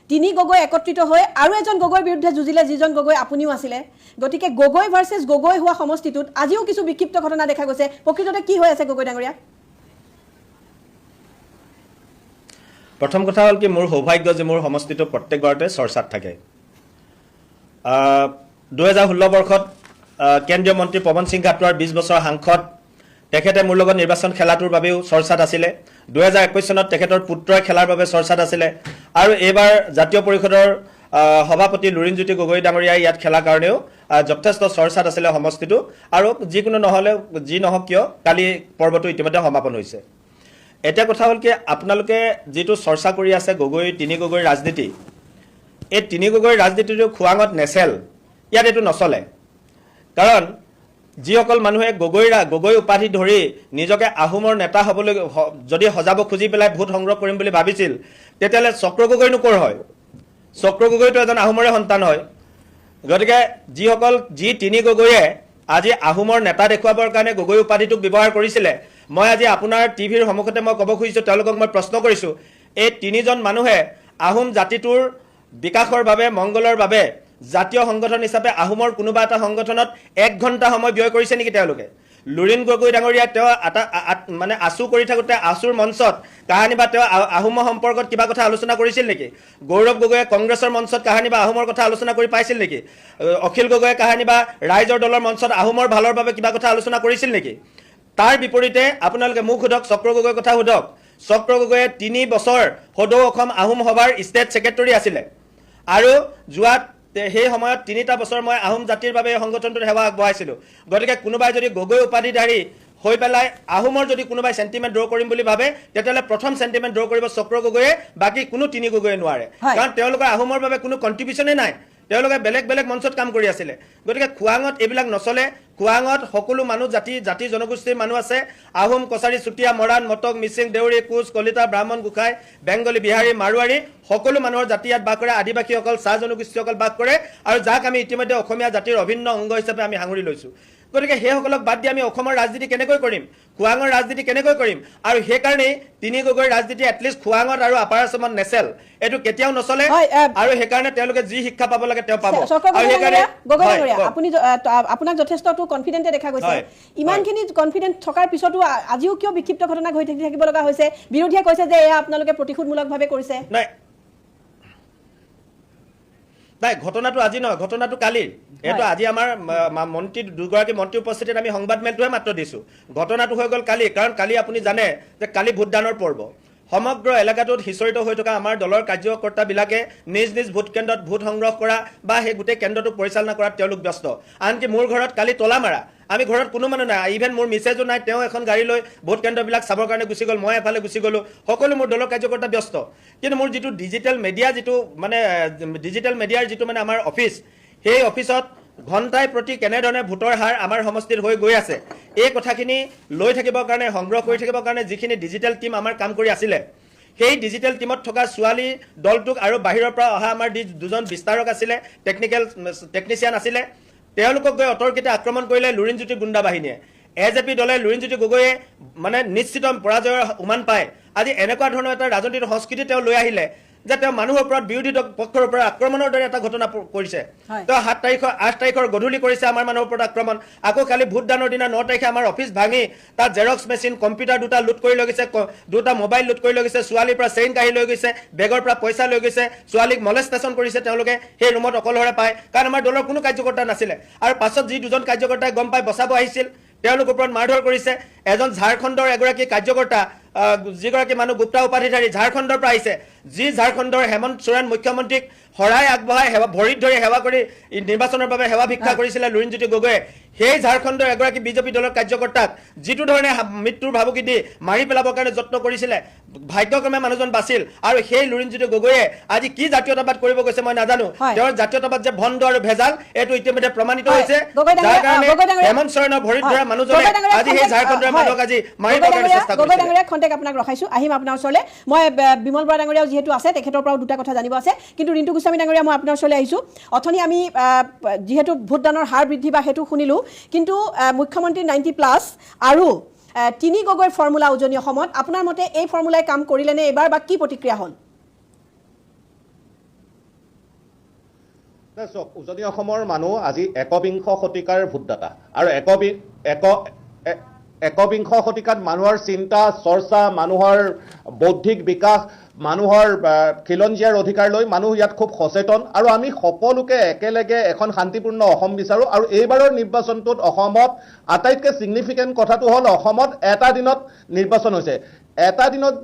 3 গগৈ একত্ৰিত হৈ আৰু এজন গগৈৰ বিৰুদ্ধে যুঁজিলে, যিজন গগৈ আপুনিও আছিলে। গতিকে গগৈ ভাৰ্চেছ গগৈ হোৱা সমষ্টিটোত আজিও কিছু বিক্ষিপ্ত ঘটনা দেখা গৈছে। প্ৰকৃততে কি হৈ আছে গগৈ ডাঙৰীয়া? প্ৰথম কথা হ'ল কি, মোৰ সৌভাগ্য যে মোৰ সমষ্টিটো প্ৰত্যেকবাৰতে চৰ্চাত থাকে। 2016 বৰ্ষত কেন্দ্ৰীয় মন্ত্ৰী পৱন সিং ঘাটোৱাৰ 20 বছৰ সাংসদ তেখেতে মোৰ লগত নিৰ্বাচন খেলাটোৰ বাবেও চৰ্চাত আছিলে। 2021 চনত তেখেতৰ পুত্ৰই খেলাৰ বাবে চৰ্চাত আছিলে আৰু এইবাৰ জাতীয় পৰিষদৰ সভাপতি লুৰিণজ্যোতি গগৈ ডাঙৰীয়াই ইয়াত খেলাৰ কাৰণেও যথেষ্ট চৰ্চাত আছিলে সমষ্টিটো। আৰু যিকোনো নহ'লেও যি নহওক কিয় কালি পৰ্বটো ইতিমধ্যে সমাপন হৈছে। এতিয়া কথা হ'ল কি, আপোনালোকে যিটো চৰ্চা কৰি আছে গগৈ 3 গগৈৰ ৰাজনীতি, এই 3 গগৈৰ ৰাজনীতিটো খোৱাঙত নেচেল, ইয়াত এইটো নচলে। কাৰণ যিসকল মানুহে গগৈ উপাধি ধৰি নিজকে আহোমৰ নেতা হ'বলৈ যদি সজাব খুজি পেলাই ভোট সংগ্ৰহ কৰিম বুলি ভাবিছিল, তেতিয়াহ'লে চক্ৰ গগৈনো ক'ৰ হয়? চক্ৰ গগৈটো এজন আহোমৰে সন্তান হয়। গতিকে যি 3 গগৈয়ে আজি আহোমৰ নেতা দেখুৱাবৰ কাৰণে গগৈ উপাধিটোক ব্যৱহাৰ কৰিছিলে, মই আজি আপোনাৰ টিভিৰ সন্মুখতে মই ক'ব খুজিছোঁ, তেওঁলোকক মই প্ৰশ্ন কৰিছোঁ, এই 3জন মানুহে আহোম জাতিটোৰ বিকাশৰ বাবে মংগলৰ বাবে জাতীয় সংগঠন হিচাপে আহোমৰ কোনোবা এটা সংগঠনত 1 ঘণ্টা সময় ব্যয় কৰিছে নেকি তেওঁলোকে? লুৰিণ গগৈ ডাঙৰীয়া তেওঁ মানে আচু কৰি থাকোঁতে আচুৰ মঞ্চত কাহানি বা তেওঁ আহোমৰ সম্পৰ্কত কিবা কথা আলোচনা কৰিছিল নেকি? গৌৰৱ গগৈয়ে কংগ্ৰেছৰ মঞ্চত কাহানি বা আহোমৰ কথা আলোচনা কৰি পাইছিল নেকি? অখিল গগৈয়ে কাহানি বা ৰাইজৰ দলৰ মঞ্চত আহোমৰ ভালৰ বাবে কিবা কথা আলোচনা কৰিছিল নেকি? তাৰ বিপৰীতে আপোনালোকে মোক সোধক, চক্ৰ গগৈৰ কথা সোধক। চক্ৰ গগৈয়ে 3 বছৰ সদৌ অসম আহোম সভাৰ ষ্টেট ছেক্ৰেটাৰী আছিলে আৰু যোৱা সেই সময়ত 3টা বছৰ মই আহোম জাতিৰ বাবে সংগঠনটোত সেৱা আগবঢ়াইছিলোঁ। গতিকে কোনোবাই যদি গগৈ উপাধিধাৰী হৈ পেলাই আহোমৰ যদি কোনোবাই চেণ্টিমেণ্ট ড্ৰ কৰিম বুলি ভাবে, তেতিয়াহ'লে প্ৰথম চেণ্টিমেণ্ট ড্ৰ কৰিব চক্ৰ গগৈয়ে, বাকী কোনো 3 গগৈয়ে নোৱাৰে। কাৰণ তেওঁলোকৰ আহোমৰ বাবে কোনো কণ্ট্ৰিবিউশ্যনেই নাই, তেওঁলোকে বেলেগ বেলেগ মঞ্চত কাম কৰি আছিলে। গতিকে খোৱাঙত এইবিলাক নচলে। খোৱাঙত সকলো মানুহ জাতি জনগোষ্ঠীৰ মানুহ আছে। আহোম, কছাৰী, চুতীয়া, মৰাণ, মটক, মিচিং, দেউৰী, কোচ, কলিতা, ব্ৰাহ্মণ, গোসাঁই, বেংগলী, বিহাৰী, মাৰোৱাৰী সকলো মানুহৰ জাতি ইয়াত বাস কৰে। আদিবাসীসকল, চাহ জনগোষ্ঠীসকল বাস কৰে আৰু যাক আমি ইতিমধ্যে অসমীয়া জাতিৰ অভিন্ন অংগ হিচাপে আমি সাঙুৰি লৈছোঁ। গতিকে সেইসকলক বাদ দি আমি অসমৰ ৰাজনীতি কেনেকৈ কৰিম, খোৱাঙৰ ৰাজনীতি কেনেকৈ কৰিম? আৰু সেইকাৰণেই তিনি গগৈৰ ৰাজনীতি এটলিষ্ট খোৱাঙত আৰু আপাৰ আছামত নেচেল, এইটো কেতিয়াও নচলে। আৰু সেইকাৰণে তেওঁলোকে যি শিক্ষা পাব লাগে তেওঁ পাব। আৰু সেইকাৰণে আপোনাক যথেষ্ট কনফিডেণ্টে দেখা গৈছে, ইমানখিনি কনফিডেণ্ট থকাৰ পিছতো আজিও কিয় বিক্ষিপ্ত ঘটনা ঘটি থাকিব লগা হৈছে? বিৰোধীয়ে কৈছে যে এয়া আপোনালোকে প্ৰতিশোধমূলকভাৱে কৰিছে। নাই, ঘটনাটো আজি নহয়, ঘটনাটো কালিৰ। এইটো আজি আমাৰ মন্ত্ৰী দুগৰাকী মন্ত্ৰীৰ উপস্থিতিত আমি সংবাদমেলটোহে মাত্ৰ দিছোঁ। ঘটনাটো হৈ গ'ল কালি, কাৰণ কালি আপুনি জানে যে কালি ভোটদানৰ পৰ্ব। সমগ্ৰ এলেকাটোত সিঁচৰিত হৈ থকা আমাৰ দলৰ কাৰ্যকৰ্তাবিলাকে নিজ নিজ ভোট কেন্দ্ৰত ভোট সংগ্ৰহ কৰা বা সেই গোটেই কেন্দ্ৰটো পৰিচালনা কৰাত তেওঁলোক ব্যস্ত। আনকি মোৰ ঘৰত কালি তলা মাৰা, আমি ঘৰত কোনো মানুহ নাই, ইভেন মোৰ মিছেজো নাই, তেওঁ এখন গাড়ী লৈ ভোট কেন্দ্ৰবিলাক চাবৰ কাৰণে গুচি গ'ল, মই এফালে গুচি গ'লোঁ, সকলো মোৰ দলৰ কাৰ্যকৰ্তা ব্যস্ত। কিন্তু মোৰ যিটো ডিজিটেল মিডিয়া, ডিজিটেল মিডিয়াৰ যিটো আমাৰ অফিচ, সেই অফিচত ঘণ্টাই প্ৰতি কেনেধৰণে ভোটৰ হাৰ আমাৰ সমষ্টিত হৈ গৈ আছে, এই কথাখিনি লৈ থাকিবৰ কাৰণে, সংগ্ৰহ কৰি থাকিবৰ কাৰণে যিখিনি ডিজিটেল টীম আমাৰ কাম কৰি আছিলে, সেই ডিজিটেল টীমত থকা ছোৱালী দলটোক আৰু বাহিৰৰ পৰা অহা আমাৰ দুজন বিস্তাৰক আছিলে, টেকনিচিয়ান আছিলে, তেওঁলোকক গৈ অতৰ্কিতে আক্ৰমণ কৰিলে লুৰিণজ্যোতি গুণ্ডা বাহিনীয়ে। এজেপি দলে লুৰিণজ্যোতি গগৈয়ে নিশ্চিত পৰাজয়ৰ উমান পায়। আজি এনেকুৱা ধৰণৰ এটা ৰাজনৈতিক সংস্কৃতি তেওঁ লৈ আহিলে যে তেওঁ মানুহৰ ওপৰত, বিৰোধী পক্ষৰ ওপৰত আক্ৰমণৰ দৰে এটা ঘটনা কৰিছে। তেওঁ 8 তাৰিখৰ গধূলি কৰিছে আমাৰ মানুহৰ ওপৰত আক্ৰমণ। আকৌ কালি ভোটদানৰ দিনা 9 তাৰিখে আমাৰ অফিচ ভাঙি তাত জেৰক্স মেচিন, কম্পিউটাৰ দুটা লুট কৰি লৈ গৈছে, 2টা মোবাইল লুট কৰি লৈ গৈছে, ছোৱালীৰ পৰা চেইন কাঢ়ি লৈ গৈছে, বেগৰ পৰা পইচা লৈ গৈছে, ছোৱালীক মলেষ্টেশ্যন কৰিছে তেওঁলোকে সেই ৰুমত অকলশৰে পায়, কাৰণ আমাৰ দলৰ কোনো কাৰ্যকৰ্তা নাছিলে। আৰু পাছত যি দুজন কাৰ্যকৰ্তাই গম পাই বচাব আহিছিল, তেওঁলোকৰ ওপৰত মাৰধৰ কৰিছে। এজন ঝাৰখণ্ডৰ এগৰাকী কাৰ্যকৰ্তা, যিগৰাকী মানুহ গুপ্তা উপাধিধাৰী, ঝাৰখণ্ডৰ পৰা আহিছে, যি ঝাৰখণ্ডৰ হেমন্ত সোৰেন মুখ্যমন্ত্ৰীক শৰাই আগবঢ়াই ভৰিত ধৰি সেৱা কৰি নিৰ্বাচনৰ বাবে সেৱা ভিক্ষা কৰিছিলে লুৰিণজ্যোতি গগৈয়ে, সেই ঝাৰখণ্ডৰ এগৰাকী বিজেপি দলৰ কাৰ্যকৰ্তাক যিটো ধৰণে মৃত্যুৰ ভাবুকি দি মাৰি পেলাবৰ কাৰণে যত্ন কৰিছিলে, ভাগ্যক্ৰমে মানুহজন বাচিল। আৰু সেই লুৰিণজ্যোতি গগৈয়ে আজি কি জাতীয়তাবাদ কৰিব গৈছে মই নাজানো। তেওঁৰ জাতীয়তাবাদ যে ভণ্ড আৰু ভেজাল, এইটো ইতিমধ্যে প্ৰমাণিত হৈছে, যাৰ কাৰণে হেমন্ত সোৰেনৰ ভৰিত ধৰা মানুহজনে আজি সেই ঝাৰখণ্ডৰ মানুহক আজি মাৰিব কাৰণে চেষ্টা কৰিছে। আপোনাক ৰখাইছো, আহিম আপোনাৰ ওচৰলৈ। মই বিমল বৰা ডাঙৰীয়াও যিহেতু আছে, তেখেতৰ পৰাও দুটা কথা জানিব আছে। কিন্তু ৰিণ্টু গোস্বামী ডাঙৰীয়া, মই আপোনাৰ ওচৰলৈ আহিছোঁ। অথনি আমি যিহেতু ভোটদানৰ হাৰ বৃদ্ধি বা সেইটো শুনিলোঁ, কিন্তু মুখ্যমন্ত্ৰী 90+ আৰু 3 গগৈৰ ফৰ্মুলা উজনি অসমত, আপোনাৰ মতে এই ফৰ্মুলাই কাম কৰিলেনে এইবাৰ, বা কি প্ৰতিক্ৰিয়া হ'ল? চাওক, উজনি অসমৰ মানুহ আজি 21 শতিকাৰ ভোটদাতা, আৰু একবিংশ শতিকাত মানুহৰ চিন্তা চৰ্চা, মানুহৰ বৌদ্ধিক বিকাশ, মানুহৰ খিলঞ্জীয়াৰ অধিকাৰ লৈ মানুহ ইয়াত খুব সচেতন। আৰু আমি সকলোকে একেলগে এখন শান্তিপূৰ্ণ অসম বিচাৰোঁ। আৰু এইবাৰৰ নিৰ্বাচনটোত অসমত আটাইতকৈ ছিগনিফিকেণ্ট কথাটো হ'ল, অসমত এটা দিনত নিৰ্বাচন হৈছে। এটা দিনত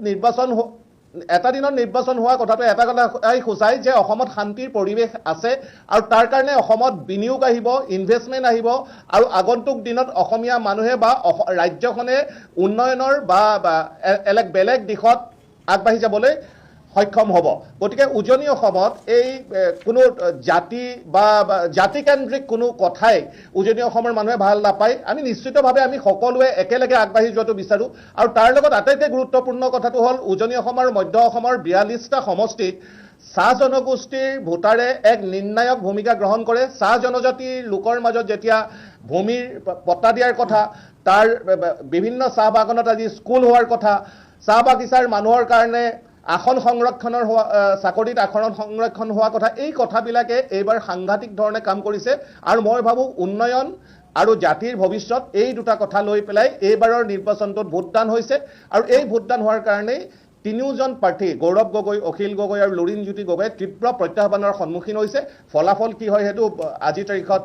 নিৰ্বাচন হোৱা কথাটো এটা কথাই সূচায় যে অসমত শান্তিৰ পৰিৱেশ আছে, আৰু তাৰ কাৰণে অসমত বিনিয়োগ আহিব, ইনভেষ্টমেণ্ট আহিব, আৰু আগন্তুক দিনত অসমীয়া মানুহে বা ৰাজ্যখনে উন্নয়নৰ বা বেলেগ দিশত আগবাঢ়ি যাবলৈ সক্ষম হ'ব। গতিকে উজনি অসমত এই কোনো জাতি বা জাতিকেন্দ্ৰিক কোনো কথাই উজনি অসমৰ মানুহে ভাল নাপায়। আমি নিশ্চিতভাৱে আমি সকলোৱে একেলগে আগবাঢ়ি যোৱাটো বিচাৰোঁ। আৰু তাৰ লগত আটাইতকৈ গুৰুত্বপূৰ্ণ কথাটো হ'ল, উজনি অসম আৰু মধ্য অসমৰ 42টা সমষ্টিত চাহ জনগোষ্ঠীৰ ভোটাৰে এক নিৰ্ণায়ক ভূমিকা গ্ৰহণ কৰে। চাহ জনজাতিৰ লোকৰ মাজত যেতিয়া ভূমিৰ পট্টা দিয়াৰ কথা, তাৰ বিভিন্ন চাহ বাগানত আজি স্কুল হোৱাৰ কথা, চাহ বাগিচাৰ মানুহৰ কাৰণে আসন সংৰক্ষণৰ হোৱা, চাকৰিত আসন সংৰক্ষণ হোৱা কথা, এই কথাবিলাকে এইবাৰ সাংঘাতিক ধৰণে কাম কৰিছে। আৰু মই ভাবোঁ উন্নয়ন আৰু জাতিৰ ভৱিষ্যত, এই দুটা কথা লৈ পেলাই এইবাৰৰ নিৰ্বাচনটোত ভোটদান হৈছে। আৰু এই ভোটদান হোৱাৰ কাৰণেই 3জন প্ৰাৰ্থী, গৌৰৱ গগৈ, অখিল গগৈ আৰু লুৰিণজ্যোতি গগৈ তীব্ৰ প্ৰত্যাহ্বানৰ সন্মুখীন হৈছে। ফলাফল কি হয় সেইটো আজিৰ তাৰিখত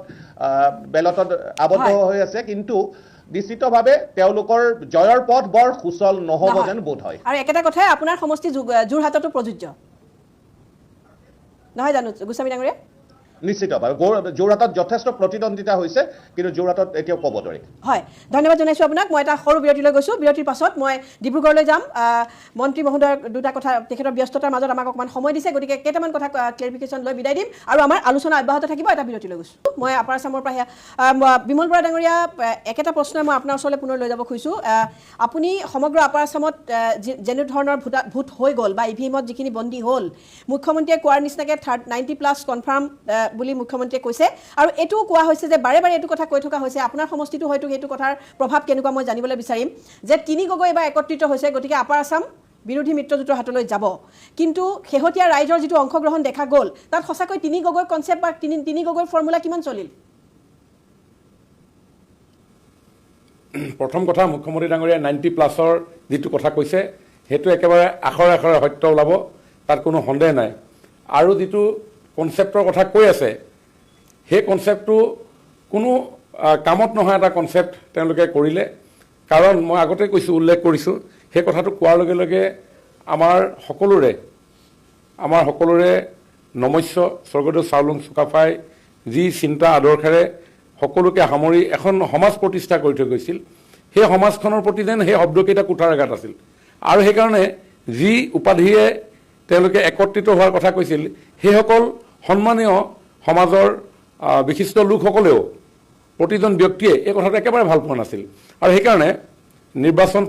বেলটত আবদ্ধ হৈ আছে, কিন্তু নিশ্চিতভাৱে তেওঁলোকৰ জয়ৰ পথ বৰ সুচল নহ'ব যেন বোধ হয়। আৰু একেটা কথাই আপোনাৰ সমষ্টি যোৰহাটতো প্ৰযোজ্য নহয় জানো গোস্বামী ডাঙৰীয়া? নিশ্চিতভাৱে যোৰহাটত যথেষ্ট প্ৰতিদ্বন্দ্বিতা হৈছে, কিন্তু যোৰহাটত এতিয়াও ক'ব দৰে। হয়, ধন্যবাদ জনাইছোঁ আপোনাক। মই এটা সৰু বিৰতিলৈ গৈছোঁ, বিৰতিৰ পাছত মই ডিব্ৰুগড়লৈ যাম। মন্ত্ৰী মহোদয়ৰ দুটা কথা, তেখেতৰ ব্যস্ততাৰ মাজত আমাক অকণমান সময় দিছে, গতিকে কেইটামান কথা ক্লেৰিফিকেশ্যন লৈ বিদায় দিম আৰু আমাৰ আলোচনা অব্যাহত থাকিব। এটা বিৰতিলৈ গৈছোঁ। মই আপাৰ আছামৰ পৰা বিমল বৰা ডাঙৰীয়া, একেটা প্ৰশ্নই মই আপোনাৰ ওচৰলৈ পুনৰ লৈ যাব খুজিছোঁ। আপুনি সমগ্ৰ আপাৰ আছামত যেনে ধৰণৰ ভোট হৈ গ'ল বা EVM-ত যিখিনি বন্দী হ'ল, মুখ্যমন্ত্ৰীয়ে কোৱাৰ নিচিনাকৈ 90+ কনফাৰ্ম বুলি মুখ্যমন্ত্ৰীয়ে কৈছে আৰু এইটোও কোৱা হৈছে যে বাৰে বাৰে এইটো কথা কৈ থকা হৈছে আপোনাৰ সমষ্টিটো হয়তো সেইটো কথাৰ প্ৰভাৱ কেনেকুৱা মই জানিবলৈ বিচাৰিম যে 3 গগৈ এবাৰ একত্ৰিত হৈছে গতিকে আপাৰ আছাম বিৰোধী মিত্ৰজোঁটৰ হাতলৈ যাব কিন্তু শেহতীয়া ৰাইজৰ যিটো অংশগ্ৰহণ দেখা গ'ল তাত সঁচাকৈ 3 গগৈ কনচেপ্ট বা 3 গগৈ ফৰ্মুলা কিমান চলিল প্ৰথম কথা মুখ্যমন্ত্ৰী ডাঙৰীয়া 90+ যিটো কথা কৈছে সেইটো একেবাৰে আখৰে আখৰে সত্য ওলাব তাত কোনো সন্দেহ নাই আৰু যিটো কনচেপ্টৰ কথা কৈ আছে সেই কনচেপ্টটো কোনো কামত নহয় এটা কনচেপ্ট তেওঁলোকে কৰিলে কাৰণ মই আগতে কৈছোঁ উল্লেখ কৰিছোঁ সেই কথাটো কোৱাৰ লগে লগে আমাৰ সকলোৰে নমস্য স্বৰ্গদেউ চাওলুং চুকাফাই যি চিন্তা আদৰ্শেৰে সকলোকে সামৰি এখন সমাজ প্ৰতিষ্ঠা কৰি থৈ গৈছিল সেই সমাজখনৰ প্ৰতি যেন সেই শব্দকেইটা কুঠাৰাঘাত আছিল আৰু সেইকাৰণে যি উপাধিয়ে তেওঁলোকে একত্ৰিত হোৱাৰ কথা কৈছিল সেইসকল সন্মানীয় সমাজৰ বিশিষ্ট লোকসকলেও প্ৰতিজন ব্যক্তিয়ে এই কথাটো একেবাৰে ভাল পোৱা নাছিল আৰু সেইকাৰণে নিৰ্বাচন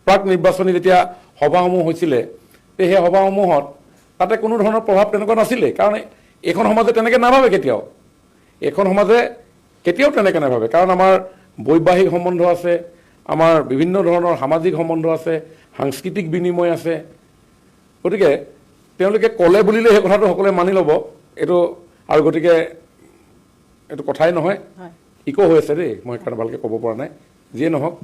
প্ৰাক নিৰ্বাচনী যেতিয়া সভাসমূহ হৈছিলে সেই সভাসমূহত তাতে কোনো ধৰণৰ প্ৰভাৱ তেনেকুৱা নাছিলে কাৰণ এইখন সমাজে তেনেকৈ নাভাবে কেতিয়াও এখন সমাজে কেতিয়াও তেনেকৈ নাভাবে কাৰণ আমাৰ বৈবাহিক সম্বন্ধ আছে আমাৰ বিভিন্ন ধৰণৰ সামাজিক সম্বন্ধ আছে সাংস্কৃতিক বিনিময় আছে গতিকে তেওঁলোকে ক'লে বুলিলে সেই কথাটো সকলোৱে মানি ল'ব এইটো আৰু গতিকে এইটো কথাই নহয় ইকো হৈ আছে দেই মই সেইকাৰণে ভালকৈ ক'ব পৰা নাই যিয়ে নহওক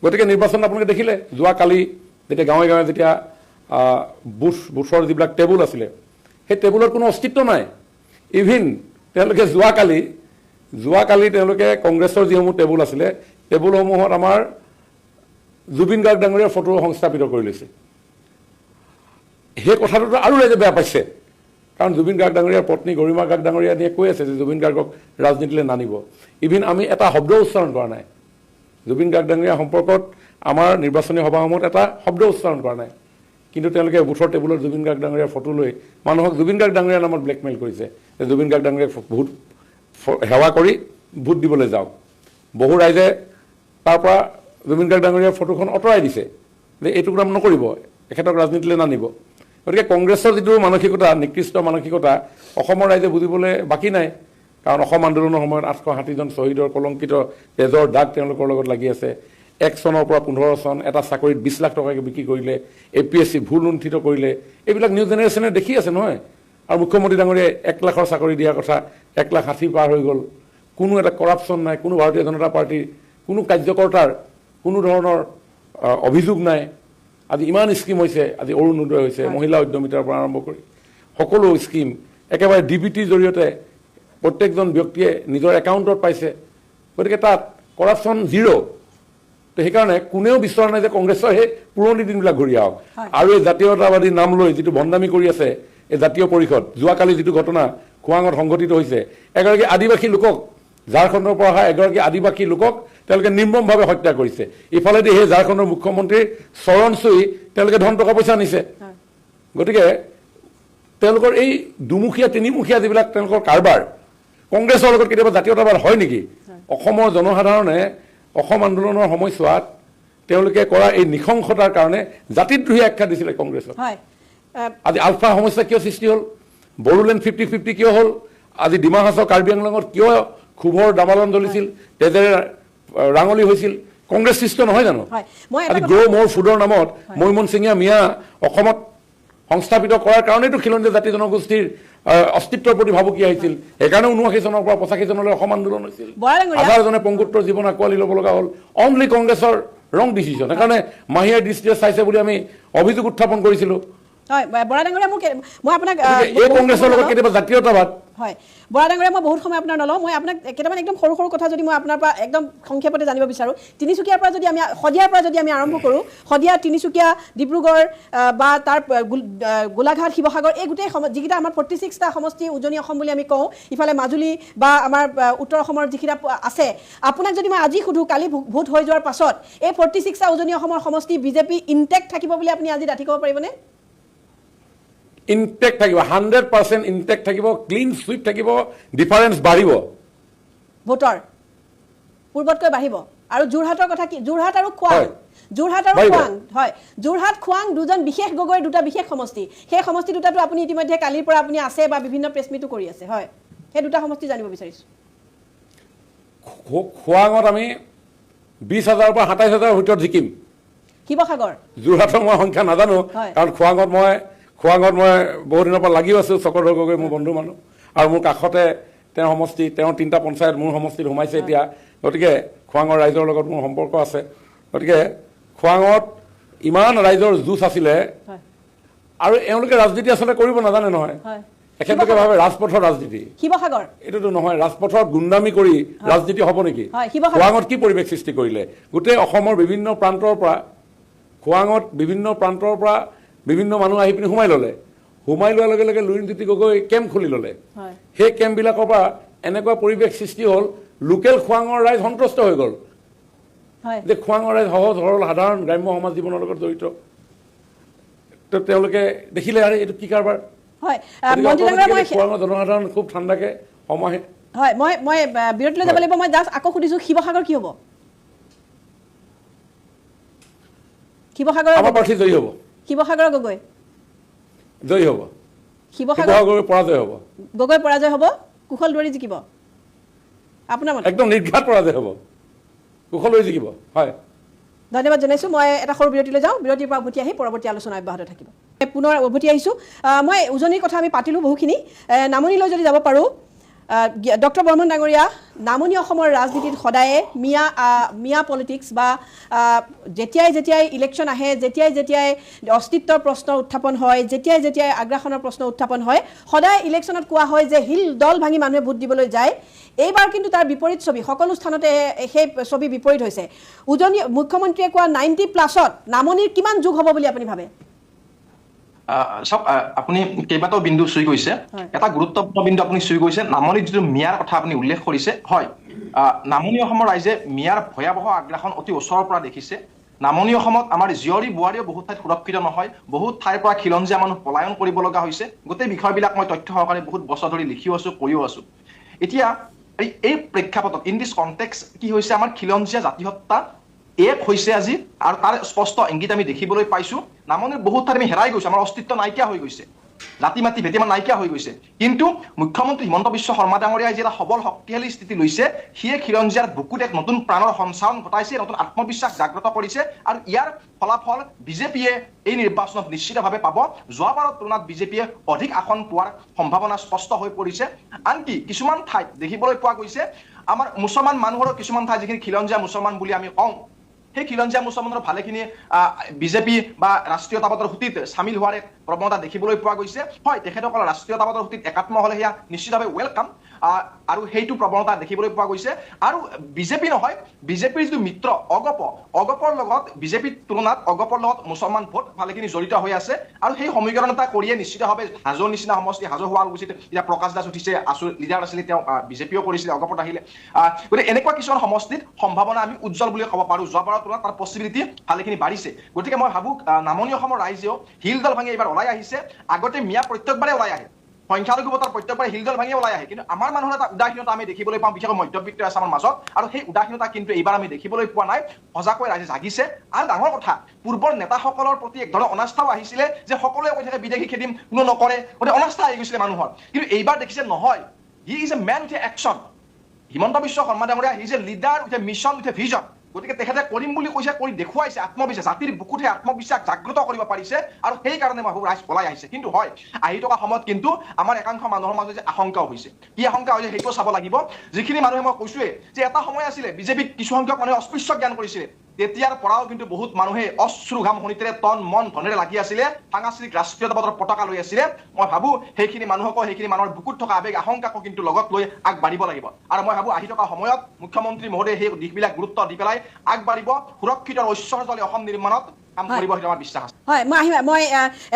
গতিকে নিৰ্বাচন আপোনালোকে দেখিলে যোৱাকালি যেতিয়া গাঁৱে গাঁৱে যেতিয়া বুথৰ যিবিলাক টেবুল আছিলে সেই টেবুলৰ কোনো অস্তিত্ব নাই ইভিন তেওঁলোকে যোৱাকালি তেওঁলোকে কংগ্ৰেছৰ যিসমূহ টেবুল আছিলে টেবুলসমূহত আমাৰ জুবিন গাৰ্গ ডাঙৰীয়াৰ ফটো সংস্থাপিত কৰি লৈছে সেই কথাটোতো আৰু ৰাইজে বেয়া পাইছে কাৰণ জুবিন গাৰ্গ ডাঙৰীয়াৰ পত্নী গৰিমা গাৰ্গ ডাঙৰীয়া নিয়ে কৈ আছে যে জুবিন গাৰ্গক ৰাজনীতিলৈ নানিব ইভিন আমি এটা শব্দ উচ্চাৰণ কৰা নাই জুবিন গাৰ্গ ডাঙৰীয়া সম্পৰ্কত আমাৰ নিৰ্বাচনী সভাসমূহত এটা শব্দ উচ্চাৰণ কৰা নাই কিন্তু তেওঁলোকে বুথৰ টেবুলত জুবিন গাৰ্গ ডাঙৰীয়াৰ ফটো লৈ মানুহক জুবিন গাৰ্গ ডাঙৰীয়াৰ নামত ব্লেকমেইল কৰিছে যে জুবিন গাৰ্গ ডাঙৰীয়াক ভোট সেৱা কৰি ভোট দিবলৈ যাওক বহু ৰাইজে তাৰ পৰা জুবিন গাৰ্গ ডাঙৰীয়াৰ ফটোখন আঁতৰাই দিছে যে এইটো কাম নকৰিব এখেতক ৰাজনীতিলৈ নানিব গতিকে কংগ্ৰেছৰ যিটো মানসিকতা নিকৃষ্ট মানসিকতা অসমৰ ৰাইজে বুজিবলৈ বাকী নাই কাৰণ অসম আন্দোলনৰ সময়ত 860জন শ্বহীদৰ কলংকিত তেজৰ দাগ তেওঁলোকৰ লগত লাগি আছে 1 চনৰ পৰা 15 চন এটা চাকৰিত 20 লাখ টকাকৈ বিক্ৰী কৰিলে APSC ভুল লুণ্ঠিত কৰিলে এইবিলাক নিউ জেনেৰেশ্যনে দেখি আছে নহয় আৰু মুখ্যমন্ত্ৰী ডাঙৰীয়াই 1 লাখৰ চাকৰি দিয়াৰ কথা 1,60,000 পাৰ হৈ গ'ল কোনো এটা কৰাপশ্যন নাই কোনো ভাৰতীয় জনতা পাৰ্টিৰ কোনো কাৰ্যকৰ্তাৰ কোনো ধৰণৰ অভিযোগ নাই আজি ইমান স্কিম হৈছে আজি অৰুণোদয় হৈছে মহিলা উদ্যমিতাৰ পৰা আৰম্ভ কৰি সকলো স্কিম একেবাৰে DBTৰ জৰিয়তে প্ৰত্যেকজন ব্যক্তিয়ে নিজৰ একাউণ্টত পাইছে গতিকে তাত কৰাপশ্যন জিৰ' তো সেইকাৰণে কোনেও বিচৰা নাই যে কংগ্ৰেছৰ সেই পুৰণি দিনবিলাক ঘূৰি আহক আৰু এই জাতীয়তাবাদী নাম লৈ যিটো ভণ্ডামি কৰি আছে এই জাতীয় পৰিষদ যোৱাকালি যিটো ঘটনা খোৱাঙত সংঘটিত হৈছে এগৰাকী আদিবাসী লোকক ঝাৰখণ্ডৰ পৰা অহা এগৰাকী আদিবাসী লোকক তেওঁলোকে নিৰ্মমভাৱে হত্যা কৰিছে ইফালেদি সেই ঝাৰখণ্ডৰ মুখ্যমন্ত্ৰীৰ চৰণ চুই তেওঁলোকে ধন টকা পইচা নিছে গতিকে তেওঁলোকৰ এই দুমুখীয়া তিনিমুখীয়া যিবিলাক তেওঁলোকৰ কাৰবাৰ কংগ্ৰেছৰ লগত কেতিয়াবা জাতীয়তাবাদ হয় নেকি অসমৰ জনসাধাৰণে অসম আন্দোলনৰ সময়ছোৱাত তেওঁলোকে কৰা এই নিশংসতাৰ কাৰণে জাতিদ্ৰোহী আখ্যা দিছিলে কংগ্ৰেছক আজি আলফা সমস্যা কিয় সৃষ্টি হ'ল বড়োলেণ্ড 50-50 কিয় হ'ল আজি ডিমা হাছাও কাৰ্বি আংলঙত কিয় ক্ষোভৰ দাবালন জ্বলিছিল তেজেৰে ৰাঙলী হৈছিল কংগ্ৰেছ সৃষ্ট নহয় জানো আজি গ্ৰ' মোৰ ফুডৰ নামত মৈমনসিঙীয়া মিয়া অসমত সংস্থাপিত কৰাৰ কাৰণেতো খিলঞ্জীয়া জাতি জনগোষ্ঠীৰ অস্তিত্বৰ প্ৰতি ভাবুকি আহিছিল সেইকাৰণে 79 চনৰ পৰা 85 চনলৈ অসম আন্দোলন হৈছিল হাজাৰজনে পংগুত্ৰৰ জীৱন আঁকোৱালি ল'ব লগা হ'ল অনলি কংগ্ৰেছৰ ৰং ডিচিশ্যন সেইকাৰণে মাহিয়াৰ দৃষ্টিৰে চাইছে বুলি আমি অভিযোগ উত্থাপন কৰিছিলোঁ হয় বৰা ডাঙৰীয়া মই আপোনাক এই কংগ্ৰেছৰ লগত কেতিয়াবা জাতীয়তাবাদ হয় বৰা ডাঙৰীয়া মই বহুত সময় আপোনাৰ নলওঁ মই আপোনাক কেইটামান একদম সৰু সৰু কথা যদি মই আপোনাৰ পৰা একদম সংক্ষেপতে জানিব বিচাৰোঁ তিনিচুকীয়াৰ পৰা যদি আমি শদিয়াৰ পৰা যদি আমি আৰম্ভ কৰোঁ শদিয়া তিনিচুকীয়া ডিব্ৰুগড় বা তাৰ গোলাঘাট শিৱসাগৰ এই গোটেই যিকেইটা আমাৰ 46টা সমষ্টি উজনি অসম বুলি আমি কওঁ ইফালে মাজুলী বা আমাৰ উত্তৰ অসমৰ যিকেইটা আছে আপোনাক যদি মই আজি সুধোঁ কালি ভোট হৈ যোৱাৰ পাছত এই 46টা উজনি অসমৰ সমষ্টি বিজেপি ইনটেক্ট থাকিব বুলি আপুনি আজি ডাঠি ক'ব পাৰিবনে ইনটেক্ট থাকিব 100% ইনটেক্ট থাকিব ক্লিন সুইপ থাকিব ডিফাৰেন্স বাঢ়িব ভোটৰ পূৰ্বতকৈ বাঢ়িব আৰু যোৰহাটৰ কথা কি যোৰহাট আৰু খোৱাং যোৰহাট আৰু পাৰিব। খোৱাং হয় যোৰহাট খোৱাং দুজন বিশেষ গগৈৰ দুটা বিশেষ সমষ্টি সেই সমষ্টি দুটাটো আপুনি ইতিমধ্যে কালিৰ পৰা আপুনি আছে বা বিভিন্ন প্ৰেছ মিটো কৰি আছে হয় সেই দুটা সমষ্টি জানিব বিচাৰিছোঁ খোৱাঙত আমি 20,000 পৰা 27,000 ভিতৰত জিকিম শিৱসাগৰ যোৰহাটৰ মই সংখ্যা নাজানো হয়। কাৰণ খোৱাঙত মই বহু দিনৰ পৰা লাগি আছোঁ চক্ৰধৰ গগৈ মোৰ বন্ধু মানুহ আৰু মোৰ কাষতে তেওঁৰ সমষ্টি তেওঁৰ 3টা পঞ্চায়ত মোৰ সমষ্টিত সোমাইছে এতিয়া গতিকে খোৱাঙৰ ৰাইজৰ লগত মোৰ সম্পৰ্ক আছে গতিকে খোৱাঙত ইমান ৰাইজৰ যুঁজ আছিলে হয় আৰু এওঁলোকে ৰাজনীতি আচলতে কৰিব নাজানে নহয় হয় এখেতলোকে ভাবে ৰাজপথৰ ৰাজনীতি শিৱসাগৰ এইটোতো নহয় ৰাজপথত গুণ্ডামি কৰি ৰাজনীতি হ'ব নেকি হয়, শিৱসাগৰ। খোৱাঙত কি পৰিৱেশ সৃষ্টি কৰিলে গোটেই অসমৰ বিভিন্ন প্ৰান্তৰ পৰা খোৱাঙত বিভিন্ন প্ৰান্তৰ পৰা বিভিন্ন মানুহ আহি পিনি সোমাই ল'লে সোমাই লোৱাৰ লগে লগে লুৰিণজ্যোতি গগৈ কেম্প খুলি ল'লে হয় সেই কেম্পবিলাকৰ পৰা এনেকুৱা পৰিৱেশ সৃষ্টি হ'ল লোকেল খোৱাঙৰ ৰাইজ সন্তুষ্ট হৈ গ'ল হয় যে খোৱাঙৰ ৰাইজ সহজ সৰল সাধাৰণ গ্ৰাম্য সমাজ জীৱনৰ লগত জড়িত তো তেওঁলোকে দেখিলে আৰে এইটো কি কাৰবাৰ হয় গতিকে মন্ত্ৰী ডাঙৰীয়া মই খোৱাঙৰ জনসাধাৰণ খুব ঠাণ্ডাকে সময় হয় মই বিৰতিলৈ যাব লাগিব মই জাষ্ট আকৌ সুধিছোঁ শিৱসাগৰ কি হ'ব শিৱসাগৰৰ আমাৰ প্ৰাৰ্থী জয়ী হ'ব শিৱসাগৰৰ গগৈ জয়ী হ'ব শিৱসাগৰ শিৱসাগৰ পৰাজয় হ'ব গগৈ পৰাজয় হ'ব কুশল দুৱাৰী জিকিব আপোনাৰ মতে একদম নিৰ্ঘাত পৰাজয় হ'ব কুশল দুৱাৰী জিকিব হয় ধন্যবাদ জনাইছোঁ মই এটা সৰু বিৰতিলৈ যাওঁ বিৰতিৰ পৰা উভতি আহি পৰৱৰ্তী আলোচনা অব্যাহত থাকিব পুনৰ উভতি আহিছোঁ মই উজনিৰ কথা আমি পাতিলোঁ বহুখিনি নামনিলৈ যদি যাব পাৰোঁ ডক্টৰ বৰ্মন ডাঙৰীয়া নামনি অসমৰ ৰাজনীতিত সদায়ে মিয়া পলিটিক্স বা যেতিয়াই ইলেকশ্যন আহে যেতিয়াই অস্তিত্বৰ প্ৰশ্ন উত্থাপন হয় যেতিয়াই আগ্ৰাসনৰ প্ৰশ্ন উত্থাপন হয় সদায় ইলেকশ্যনত কোৱা হয় যে হিল দল ভাঙি মানুহে ভোট দিবলৈ যায় এইবাৰ কিন্তু তাৰ বিপৰীত ছবি সকলো স্থানতে সেই ছবি বিপৰীত হৈছে উজনি মুখ্যমন্ত্ৰীয়ে কোৱা 90+ নামনিৰ কিমান যোগ হ'ব বুলি আপুনি ভাবে চাওক আপুনি কেইবাটাও বিন্দু চুই গৈছে এটা গুৰুত্বপূৰ্ণ বিন্দু আপুনি চুই গৈছে নামনিৰ যিটো মিয়াৰ কথা আপুনি উল্লেখ কৰিছে হয় নামনি অসমৰ ৰাইজে মিয়াৰ ভয়াৱহ আগ্ৰাসন অতি ওচৰৰ পৰা দেখিছে নামনি অসমত আমাৰ জীয়ৰী বোৱাৰীও বহুত ঠাইত সুৰক্ষিত নহয় বহুত ঠাইৰ পৰা খিলঞ্জীয়া মানুহ পলায়ন কৰিব লগা হৈছে গোটেই বিষয়বিলাক মই তথ্য সহকাৰে বহুত বছৰ ধৰি লিখিও আছোঁ কৰিও আছোঁ এতিয়া এই প্ৰেক্ষাপটত ইন দিছ কণ্টেক্স কি হৈছে আমাৰ খিলঞ্জীয়া জাতি হত্যা এক হৈছে আজি আৰু তাৰ স্পষ্ট ইংগিত আমি দেখিবলৈ পাইছোঁ নামনিৰ বহুত ঠাইত আমি হেৰাই গৈছোঁ আমাৰ অস্তিত্ব নাইকিয়া হৈ গৈছে জাতি মাতি ভেটিমান নাইকিয়া হৈ গৈছে কিন্তু মুখ্যমন্ত্ৰী হিমন্ত বিশ্ব শৰ্মা ডাঙৰীয়াই যি এটা সবল শক্তিশালী স্থিতি লৈছে সিয়ে খিলঞ্জীয়াৰ বুকুত এক নতুন প্ৰাণৰ সঞ্চাৰণ ঘটাইছে নতুন আত্মবিশ্বাস জাগ্ৰত কৰিছে আৰু ইয়াৰ ফলাফল বিজেপিয়ে এই নিৰ্বাচনত নিশ্চিতভাৱে পাব যোৱাবাৰৰ তুলনাত বিজেপিয়ে অধিক আসন পোৱাৰ সম্ভাৱনা স্পষ্ট হৈ পৰিছে আনকি কিছুমান ঠাইত দেখিবলৈ পোৱা গৈছে আমাৰ মুছলমান মানুহৰো কিছুমান ঠাই যিখিনি খিলঞ্জীয়া মুছলমান বুলি আমি কওঁ সেই খিলঞ্জীয়া মুছলমানৰ ভালেখিনি বিজেপি বা ৰাষ্ট্ৰীয়তাবাদৰ সুতিত চামিল হোৱাৰ এক প্ৰৱণতা দেখিবলৈ পোৱা গৈছে হয় তেখেতসকলৰ ৰাষ্ট্ৰীয়তাবাদৰ সুতিত একাত্ম হ'লে সেয়া নিশ্চিতভাৱে ৱেলকাম আৰু সেইটো প্ৰৱণতা দেখিবলৈ পোৱা গৈছে আৰু বিজেপি নহয় বিজেপিৰ যিটো মিত্ৰ অগপৰ লগত বিজেপিৰ তুলনাত অগপৰ লগত মুছলমান ভোট ভালেখিনি জড়িত হৈ আছে আৰু সেই সমীকৰণ এটা কৰিয়ে নিশ্চিতভাৱে হাজোৰ নিচিনা সমষ্টি হাজো শুৱালকুছিত এতিয়া প্ৰকাশ দাস উঠিছে লিডাৰ আছিলে তেওঁ বিজেপিও কৰিছিলে অগপত আহিলে গতিকে এনেকুৱা কিছুমান সমষ্টিত সম্ভাৱনা আমি উজ্জ্বল বুলি ক'ব পাৰোঁ যোৱাবাৰৰ তুলনাত তাৰ পচিবিলিটি ভালেখিনি বাঢ়িছে গতিকে মই ভাবোঁ নামনি অসমৰ ৰাইজেও হিল দল ভাঙি এইবাৰ ওলাই আহিছে আগতে মিয়া প্ৰত্যেকবাৰে ওলাই আহে সংখ্যালঘু ভোটৰ প্ৰত্যেকবাৰে হিল দল ভাঙি ওলাই আহে কিন্তু আমাৰ মানুহৰ এটা উদাসীনতা আমি দেখিবলৈ পাওঁ বিশেষকৈ মধ্যবিত্ত আছে আমাৰ মাজত আৰু সেই উদাসীনতা কিন্তু এইবাৰ আমি দেখিবলৈ পোৱা নাই সঁচাকৈ ৰাইজে জাগিছে আৰু ডাঙৰ কথা পূৰ্বৰ নেতাসকলৰ প্ৰতি এক ধৰণৰ অনাস্থাও আহিছিলে যে সকলোৱে কৈ থাকে বিদেশী খেদিম কোনো নকৰে গতিকে অনাস্থা আহি গৈছিলে মানুহৰ কিন্তু এইবাৰ দেখিছে নহয় he is a man with a action Himanta Biswa Sarma ডাঙৰীয়া he is a leader with a mission with a vision গতিকে তেখেতে কৰিম বুলি কৈছে কৰি দেখুৱাইছে আত্মবিশ্বাস জাতিৰ বুকুতহে আত্মবিশ্বাস জাগ্ৰত কৰিব পাৰিছে আৰু সেইকাৰণে মই ভাবোঁ ৰাইজ পলাই আহিছে কিন্তু হয় আহি থকা সময়ত কিন্তু আমাৰ একাংশ মানুহৰ মাজত যে আশংকাও হৈছে কি আশংকা হৈছে সেইটো চাব লাগিব যিখিনি মানুহে মই কৈছোৱে যে এটা সময় আছিলে বিজেপিক কিছুসংখ্যক মানুহে অস্পৃশ্য জ্ঞান কৰিছিলে তেতিয়াৰ পৰাও কিন্তু বহুত মানুহে অশ্ৰু ঘাম শনিতেৰে তন মন ধনেৰে লাগি আছিলে সাংস্কৃতিক ৰাষ্ট্ৰীয়তাবাদৰ পতাকা লৈ আছিলে মই ভাবোঁ সেইখিনি মানুহকো সেইখিনি মানুহৰ বুকুত থকা আৱেগ আশংকাকো কিন্তু লগত লৈ আগবাঢ়িব লাগিব আৰু মই ভাবোঁ আহি থকা সময়ত মুখ্যমন্ত্ৰী মহোদয়ে সেই দিশবিলাক গুৰুত্ব দি পেলাই আগবাঢ়িব সুৰক্ষিত ঐশ্বৰ্যশালী অসম নিৰ্মাণত কাম কৰিব সেইটো আমাৰ বিশ্বাস আছে হয় মই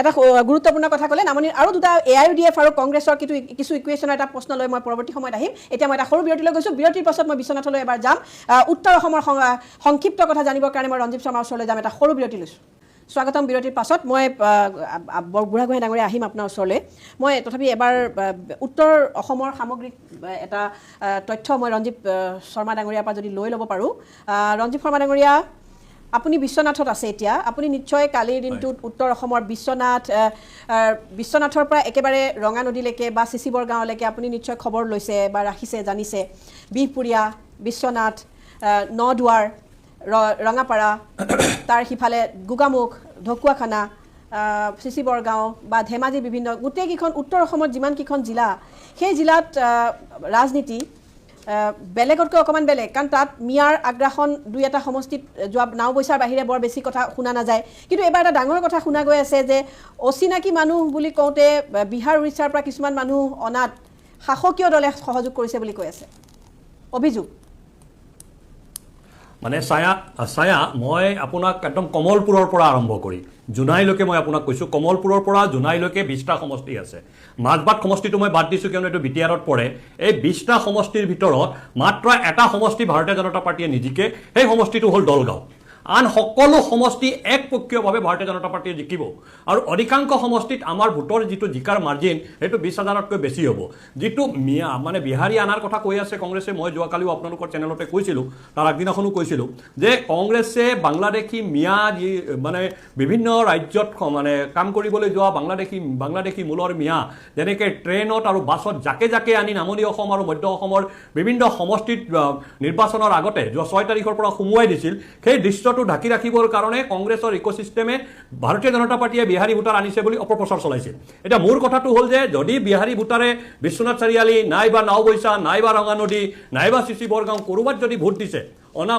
এটা গুৰুত্বপূৰ্ণ কথা ক'লে নামনিৰ আৰু দুটা AIUDF আৰু কংগ্ৰেছৰ কিছু ইকুৱেশ্যনৰ এটা প্ৰশ্ন লৈ মই পৰৱৰ্তী সময়ত আহিম এতিয়া মই এটা সৰু বিৰতিলৈ গৈছোঁ বিৰতিৰ পাছত মই বিশ্বনাথলৈ এবাৰ যাম উত্তৰ অসমৰ সংক্ষিপ্ত কথা জানিবৰ কাৰণে মই ৰঞ্জীৱ শৰ্মাৰ ওচৰলৈ যাম এটা সৰু বিৰতি লৈছোঁ স্বাগতম বিৰতিৰ পাছত মই বুঢ়াগোহাঁই ডাঙৰীয়া আহিম আপোনাৰ ওচৰলৈ মই তথাপি এবাৰ উত্তৰ অসমৰ সামগ্ৰিক এটা তথ্য মই ৰঞ্জীৱ শৰ্মা ডাঙৰীয়াৰ পৰা যদি লৈ ল'ব পাৰোঁ ৰঞ্জীৱ শৰ্মা ডাঙৰীয়া আপুনি বিশ্বনাথত আছে এতিয়া আপুনি নিশ্চয় কালিৰ দিনটোত উত্তৰ অসমৰ বিশ্বনাথৰ পৰা একেবাৰে ৰঙা নদীলৈকে বা চিচিবৰ গাঁৱলৈকে আপুনি নিশ্চয় খবৰ লৈছে বা ৰাখিছে জানিছে বিহপুৰীয়া বিশ্বনাথ নদুৱাৰ ৰঙাপাৰা তাৰ সিফালে গোগামুখ ঢকুৱাখানা চিচিবৰ গাঁও বা ধেমাজি বিভিন্ন গোটেইকেইখন উত্তৰ অসমত যিমানকেইখন জিলা সেই জিলাত ৰাজনীতি বেলেগতকৈ অকণমান বেলেগ কাৰণ তাত মিয়াৰ আগ্ৰাসন দুই এটা সমষ্টিত যোৱা নাওবৈচাৰ বাহিৰে বৰ বেছি কথা শুনা নাযায় কিন্তু এবাৰ এটা ডাঙৰ কথা শুনা গৈ আছে যে অচিনাকি মানুহ বুলি কওঁতে বিহাৰ উৰিষ্যাৰ পৰা কিছুমান মানুহ অনাত শাসকীয় দলে সহযোগ কৰিছে বুলি কৈ আছে অভিযোগ মানে ছায়া মই আপোনাক একদম কমলপুৰৰ পৰা আৰম্ভ কৰি জোনাইলৈকে মই আপোনাক কৈছোঁ কমলপুৰৰ পৰা জোনাইলৈকে 20টা সমষ্টি আছে মাজবাট সমষ্টিটো মই বাদ দিছোঁ কিয়নো এইটো বিটিআৰত পৰে এই 20টা সমষ্টিৰ ভিতৰত মাত্ৰ এটা সমষ্টি ভাৰতীয় জনতা পাৰ্টীয়ে নিজিকে সেই সমষ্টিটো হ'ল দলগাঁও আন সকলো সমষ্টি একপক্ষীয়ভাৱে ভাৰতীয় জনতা পাৰ্টীয়ে জিকিব আৰু অধিকাংশ সমষ্টিত আমাৰ ভোটৰ যিটো জিকাৰ মাৰ্জিন সেইটো 20,000তকৈ বেছি হ'ব যিটো মানে বিহাৰী আনাৰ কথা কৈ আছে কংগ্ৰেছে মই যোৱাকালিও আপোনালোকৰ চেনেলতে কৈছিলোঁ তাৰ আগদিনাখনো কৈছিলোঁ যে কংগ্ৰেছে বাংলাদেশী মিয়া যি মানে বিভিন্ন ৰাজ্যত মানে কাম কৰিবলৈ যোৱা বাংলাদেশী মূলৰ মিয়া যেনেকৈ ট্ৰেইনত আৰু বাছত জাকে জাকে আনি নামনি অসম আৰু মধ্য অসমৰ বিভিন্ন সমষ্টিত নিৰ্বাচনৰ আগতে যোৱা 6 তাৰিখৰ পৰা সুমুৱাই দিছিল সেই দৃশ্য ঢাকি ৰাখিবৰ কাৰণে কংগ্ৰেছৰ ইকোচিষ্টেমে ভাৰতীয় জনতা পাৰ্টীয়ে বিহাৰী ভোটাৰ আনিছে বুলি অপপ্ৰচাৰ চলাইছিল এতিয়া মোৰ কথাটো হ'ল যে যদি বিহাৰী ভোটাৰে বিশ্বনাথ চাৰিআলি নাইবা নাওবৈচা নাইবা ৰঙানদী নাইবা চিচি বৰগাঁও ক'ৰবাত যদি ভোট দিছে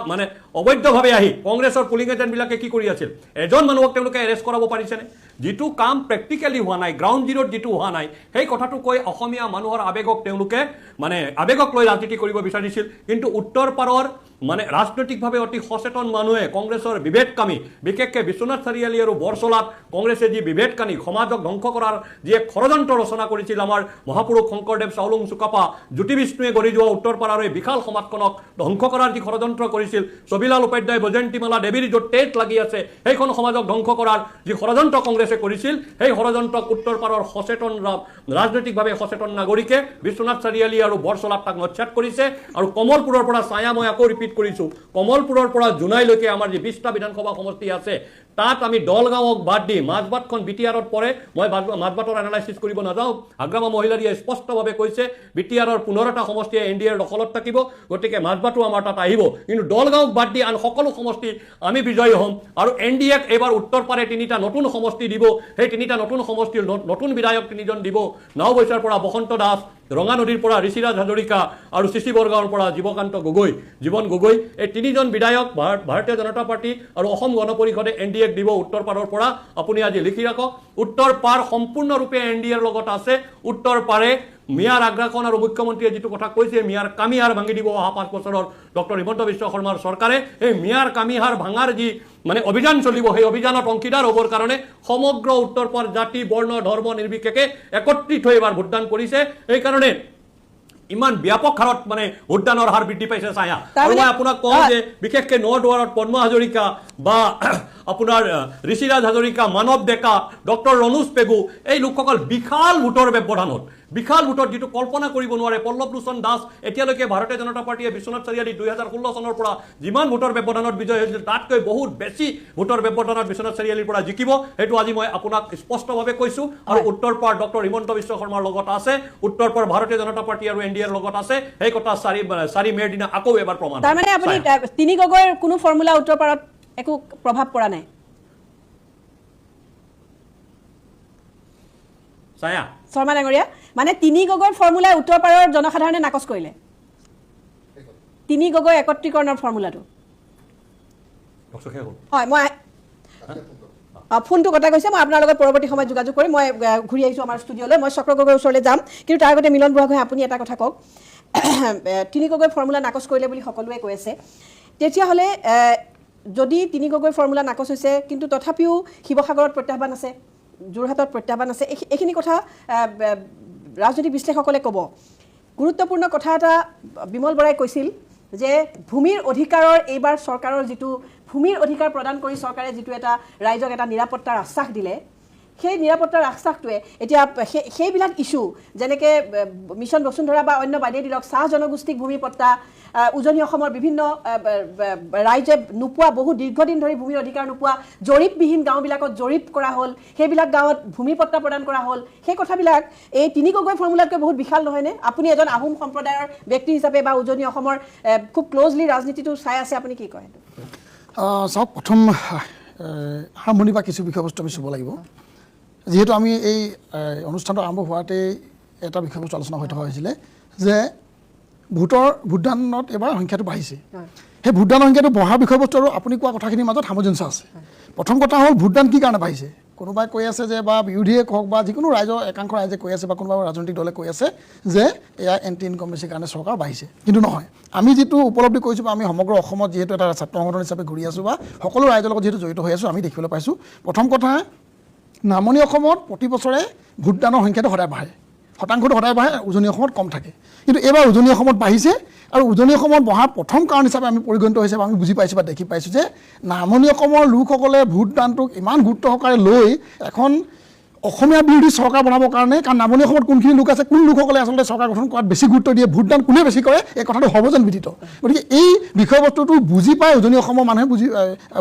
মানে অবৈধভাৱে আহি কংগ্ৰেছৰ পুলিং এজেণ্টবিলাকে কি কৰি আছিল এজন মানুহক তেওঁলোকে এৰেষ্ট কৰাব পাৰিছেনে যিটো কাম প্ৰেক্টিকেলি হোৱা নাই গ্ৰাউণ্ড জিৰোত যিটো হোৱা নাই সেই কথাটো কৈ অসমীয়া মানুহৰ আৱেগক তেওঁলোকে মানে আৱেগক লৈ ৰাজনীতি কৰিব বিচাৰিছিল কিন্তু উত্তৰ পাৰৰ মানে ৰাজনৈতিকভাৱে অতি সচেতন মানুহে কংগ্ৰেছৰ বিভেদকামী বিশেষকৈ বিশ্বনাথ চাৰিআলি আৰু বৰচলাত কংগ্ৰেছে যি বিভেদকামী সমাজক ধ্বংস কৰাৰ যি এক ষড়যন্ত্ৰ ৰচনা কৰিছিল আমাৰ মহাপুৰুষ শংকৰদেৱ চাওলুং চুকাফা জ্যোতি বিষ্ণুৱে গঢ়ি যোৱা উত্তৰ পাৰৰ এই বিশাল সমাজখনক ধ্বংস কৰাৰ যি ষড়যন্ত্ৰ কৰিছিল ছবিলাল উপাধ্যায় বৈজয়ন্তীমালা দেৱীৰ য'ত টেট লাগি আছে সেইখন সমাজক ধ্বংস কৰাৰ যি ষড়যন্ত্ৰ কংগ্ৰেছে কৰিছিল সেই ষড়যন্ত্ৰক উত্তৰ পাৰৰ সচেতন ৰাজনৈতিকভাৱে সচেতন নাগৰিকে বিশ্বনাথ চাৰিআলি আৰু বৰচলাত তাক নচ্ছাত কৰিছে আৰু কমলপুৰৰ পৰা ছায়া মই আকৌ ৰিপিট কৰিছোঁ কমলপুৰৰ পৰা জোনাইলৈকে আমাৰ যি 20টা বিধানসভা সমষ্টি আছে তাত আমি দলগাঁৱক বাদ দি মাজবাটখন বিটিআৰত পৰে মই মাজবাটৰ এনালাইচিছ কৰিব নাযাওঁ আগ্ৰামা মহিলাৰীয়ে স্পষ্টভাৱে কৈছে বিটিআৰৰ 15টা সমষ্টিয়ে এনডিএৰ দখলত থাকিব গতিকে মাজবাটো আমাৰ তাত আহিব কিন্তু দলগাঁৱক বাদ দি আন সকলো সমষ্টি আমি বিজয়ী হ'ম আৰু এনডিএক এইবাৰ উত্তৰ পাৰে 3টা নতুন সমষ্টি দিব সেই 3টা নতুন সমষ্টিৰ নতুন বিধায়ক 3জন দিব নাওবৈচাৰ পৰা বসন্ত দাস ৰঙানদীৰ পৰা ঋষিৰাজ হাজৰিকা আৰু চিচি বৰগাঁৱৰ পৰা জীৱন গগৈ এই 3জন বিধায়ক ভাৰতীয় জনতা পাৰ্টি আৰু অসম গণ পৰিষদে এনডিএক দিব উত্তৰ পাৰৰ পৰা আপুনি আজি লিখি ৰাখক উত্তৰ পাৰ সম্পূৰ্ণৰূপে এনডিএৰ লগত আছে উত্তৰ পাৰে মিয়াৰ আগ্ৰাসন আৰু মুখ্যমন্ত্ৰীয়ে যিটো কথা কৈছে মিয়াৰ কামিহাৰ ভাঙি দিব অহা 5 বছৰৰ ডক্টৰ হিমন্ত বিশ্ব শৰ্মাৰ চৰকাৰে এই মিয়াৰ কামিহাৰ ভাঙাৰ যি মানে অভিযান চলিব সেই অভিযানত অংশীদাৰ হ'বৰ কাৰণে সমগ্ৰ উত্তৰ পাৰ জাতি বৰ্ণ ধৰ্ম নিৰ্বিশেষে একত্ৰিত হৈ এবাৰ ভোটদান কৰিছে সেইকাৰণে ইমান ব্যাপক হাৰত মানে ভোটদানৰ হাৰ বৃদ্ধি পাইছে ছায়া আৰু মই আপোনাক কওঁ যে বিশেষকৈ নদুৱাৰত পদ্ম হাজৰিকা বা আপোনাৰ ঋষিৰাজ হাজৰিকা মানৱ ডেকা ডক্টৰ ৰণোজ পেগু এই লোকসকল বিশাল ভোটৰ ব্যৱধানত বিশাল ভোটত যিটো কল্পনা কৰিব নোৱাৰে পল্লৱ লোচন দাস এতিয়ালৈকে ভাৰতীয় জনতা পাৰ্টীয়ে বিশ্বনাথ চাৰিআলি 2016 চনৰ পৰা যিমান ভোটৰ ব্যৱধানত বিজয় হৈছিল তাতকৈ বহুত বেছি ভোটৰ ব্যৱধানত বিশ্বনাথ চাৰিআলিৰ পৰা জিকিব সেইটো আজি মই আপোনাক স্পষ্টভাৱে কৈছোঁ আৰু উত্তৰ পাৰ ডক্টৰ হিমন্ত বিশ্ব শৰ্মাৰ লগত আছে উত্তৰ পাৰ ভাৰতীয় জনতা পাৰ্টী আৰু এনডিএৰ লগত আছে সেই কথা 4 মেৰ দিনা আকৌ এবাৰ প্ৰমাণ তাৰমানে আপুনি তিনি গগৈৰ কোনো ফৰ্মুলা উত্তৰ পাৰত একো প্ৰভাৱ পৰা নাই ছায়া শৰ্মা ডাঙৰীয়া মানে তিনি গগৈৰ ফৰ্মুলাই উত্তৰ পাৰৰ জনসাধাৰণে নাকচ কৰিলে তিনি গগৈ একত্ৰীকৰণৰ ফৰ্মুলাটো হয় মই ফোনটো কটা গৈছে মই আপোনাৰ লগত পৰৱৰ্তী সময়ত যোগাযোগ কৰিম মই ঘূৰি আহিছোঁ আমাৰ ষ্টুডিঅ'লৈ মই চক্ৰ গগৈৰ ওচৰলৈ যাম কিন্তু তাৰ আগতে মিলন বুঢ়াগোহাঁই আপুনি এটা কথা কওক তিনি গগৈ ফৰ্মুলা নাকচ কৰিলে বুলি সকলোৱে কৈ আছে তেতিয়াহ'লে যদি তিনি গগৈ ফৰ্মুলা নাকচ হৈছে কিন্তু তথাপিও শিৱসাগৰত প্ৰত্যাহ্বান আছে যোৰহাটত প্ৰত্যাহ্বান আছে এইখিনি কথা ৰাজনৈতিক বিশ্লেষকসকলে ক'ব গুৰুত্বপূৰ্ণ কথা এটা বিমল বৰাই কৈছিল যে ভূমিৰ অধিকাৰৰ এইবাৰ চৰকাৰৰ যিটো ভূমিৰ অধিকাৰ প্ৰদান কৰি চৰকাৰে যিটো এটা ৰাইজক এটা নিৰাপত্তাৰ আশ্বাস দিলে সেই নিৰাপত্তাৰ আশ্বাসটোৱে এতিয়া সেইবিলাক ইছ্যু যেনেকৈ মিছন বসুন্ধৰা বা অন্য বাদেই দিলক চাহ জনগোষ্ঠীক ভূমিপট্টা উজনি অসমৰ বিভিন্ন ৰাইজে নোপোৱা বহু দীৰ্ঘদিন ধৰি ভূমিৰ অধিকাৰ নোপোৱা জৰীপবিহীন গাঁওবিলাকত জৰীপ কৰা হ'ল সেইবিলাক গাঁৱত ভূমিপট্টা প্ৰদান কৰা হ'ল সেই কথাবিলাক এই তিনি গগৈ ফৰ্মুলাতকৈ বহুত বিশাল নহয়নে আপুনি এজন আহোম সম্প্ৰদায়ৰ ব্যক্তি হিচাপে বা উজনি অসমৰ খুব ক্ল'জলি ৰাজনীতিটো চাই আছে আপুনি কি কয় চাওক প্ৰথম আৰম্ভণি বা কিছু বিষয়বস্তু আমি চুব লাগিব যিহেতু আমি এই অনুষ্ঠানটো আৰম্ভ হোৱাতেই এটা বিষয়বস্তু আলোচনা হৈ থকা হৈছিলে যে ভোটদানত এবাৰ সংখ্যাটো বাঢ়িছে সেই ভোটদানৰ সংখ্যাটো বঢ়াৰ বিষয়বস্তু আৰু আপুনি কোৱা কথাখিনিৰ মাজত সামঞ্জস্য আছে প্ৰথম কথা হ'ল ভোটদান কি কাৰণে বাঢ়িছে কোনোবাই কৈ আছে যে বা বিৰোধীয়ে হওক বা যিকোনো ৰাইজৰ একাংশ ৰাইজে কৈ আছে বা কোনোবা ৰাজনৈতিক দলে কৈ আছে যে এয়া এণ্টি ইনকমেচিৰ কাৰণে চৰকাৰ বাঢ়িছে কিন্তু নহয় আমি যিটো উপলব্ধি কৰিছোঁ বা আমি সমগ্ৰ অসমত যিহেতু এটা ছাত্ৰ সংগঠন হিচাপে ঘূৰি আছোঁ বা সকলো ৰাইজৰ লগত যিহেতু জড়িত হৈ আছোঁ আমি দেখিবলৈ পাইছোঁ প্ৰথম কথা নামনি অসমত প্ৰতি বছৰে ভোটদানৰ সংখ্যাটো সদায় বাঢ়ে শতাংশটো সদায় বাঢ়ে উজনি অসমত কম থাকে কিন্তু এইবাৰ উজনি অসমত বাঢ়িছে আৰু উজনি অসমত বঢ়াৰ প্ৰথম কাৰণ হিচাপে আমি পৰিগণিত হৈছে বা আমি বুজি পাইছোঁ বা দেখি পাইছোঁ যে নামনি অসমৰ লোকসকলে ভোটদানটোক ইমান গুৰুত্ব সহকাৰে লৈ এখন অসমীয়া বিৰোধী চৰকাৰ বনাবৰ কাৰণে কাৰণ নামনি অসমত কোনখিনি লোক আছে কোন লোকসকলে আচলতে চৰকাৰ গঠন কৰাত বেছি গুৰুত্ব দিয়ে ভোটদান কোনে বেছি কৰে এই কথাটো সৰ্বজনবিদিত গতিকে এই বিষয়বস্তুটো বুজি পাই উজনি অসমৰ মানুহে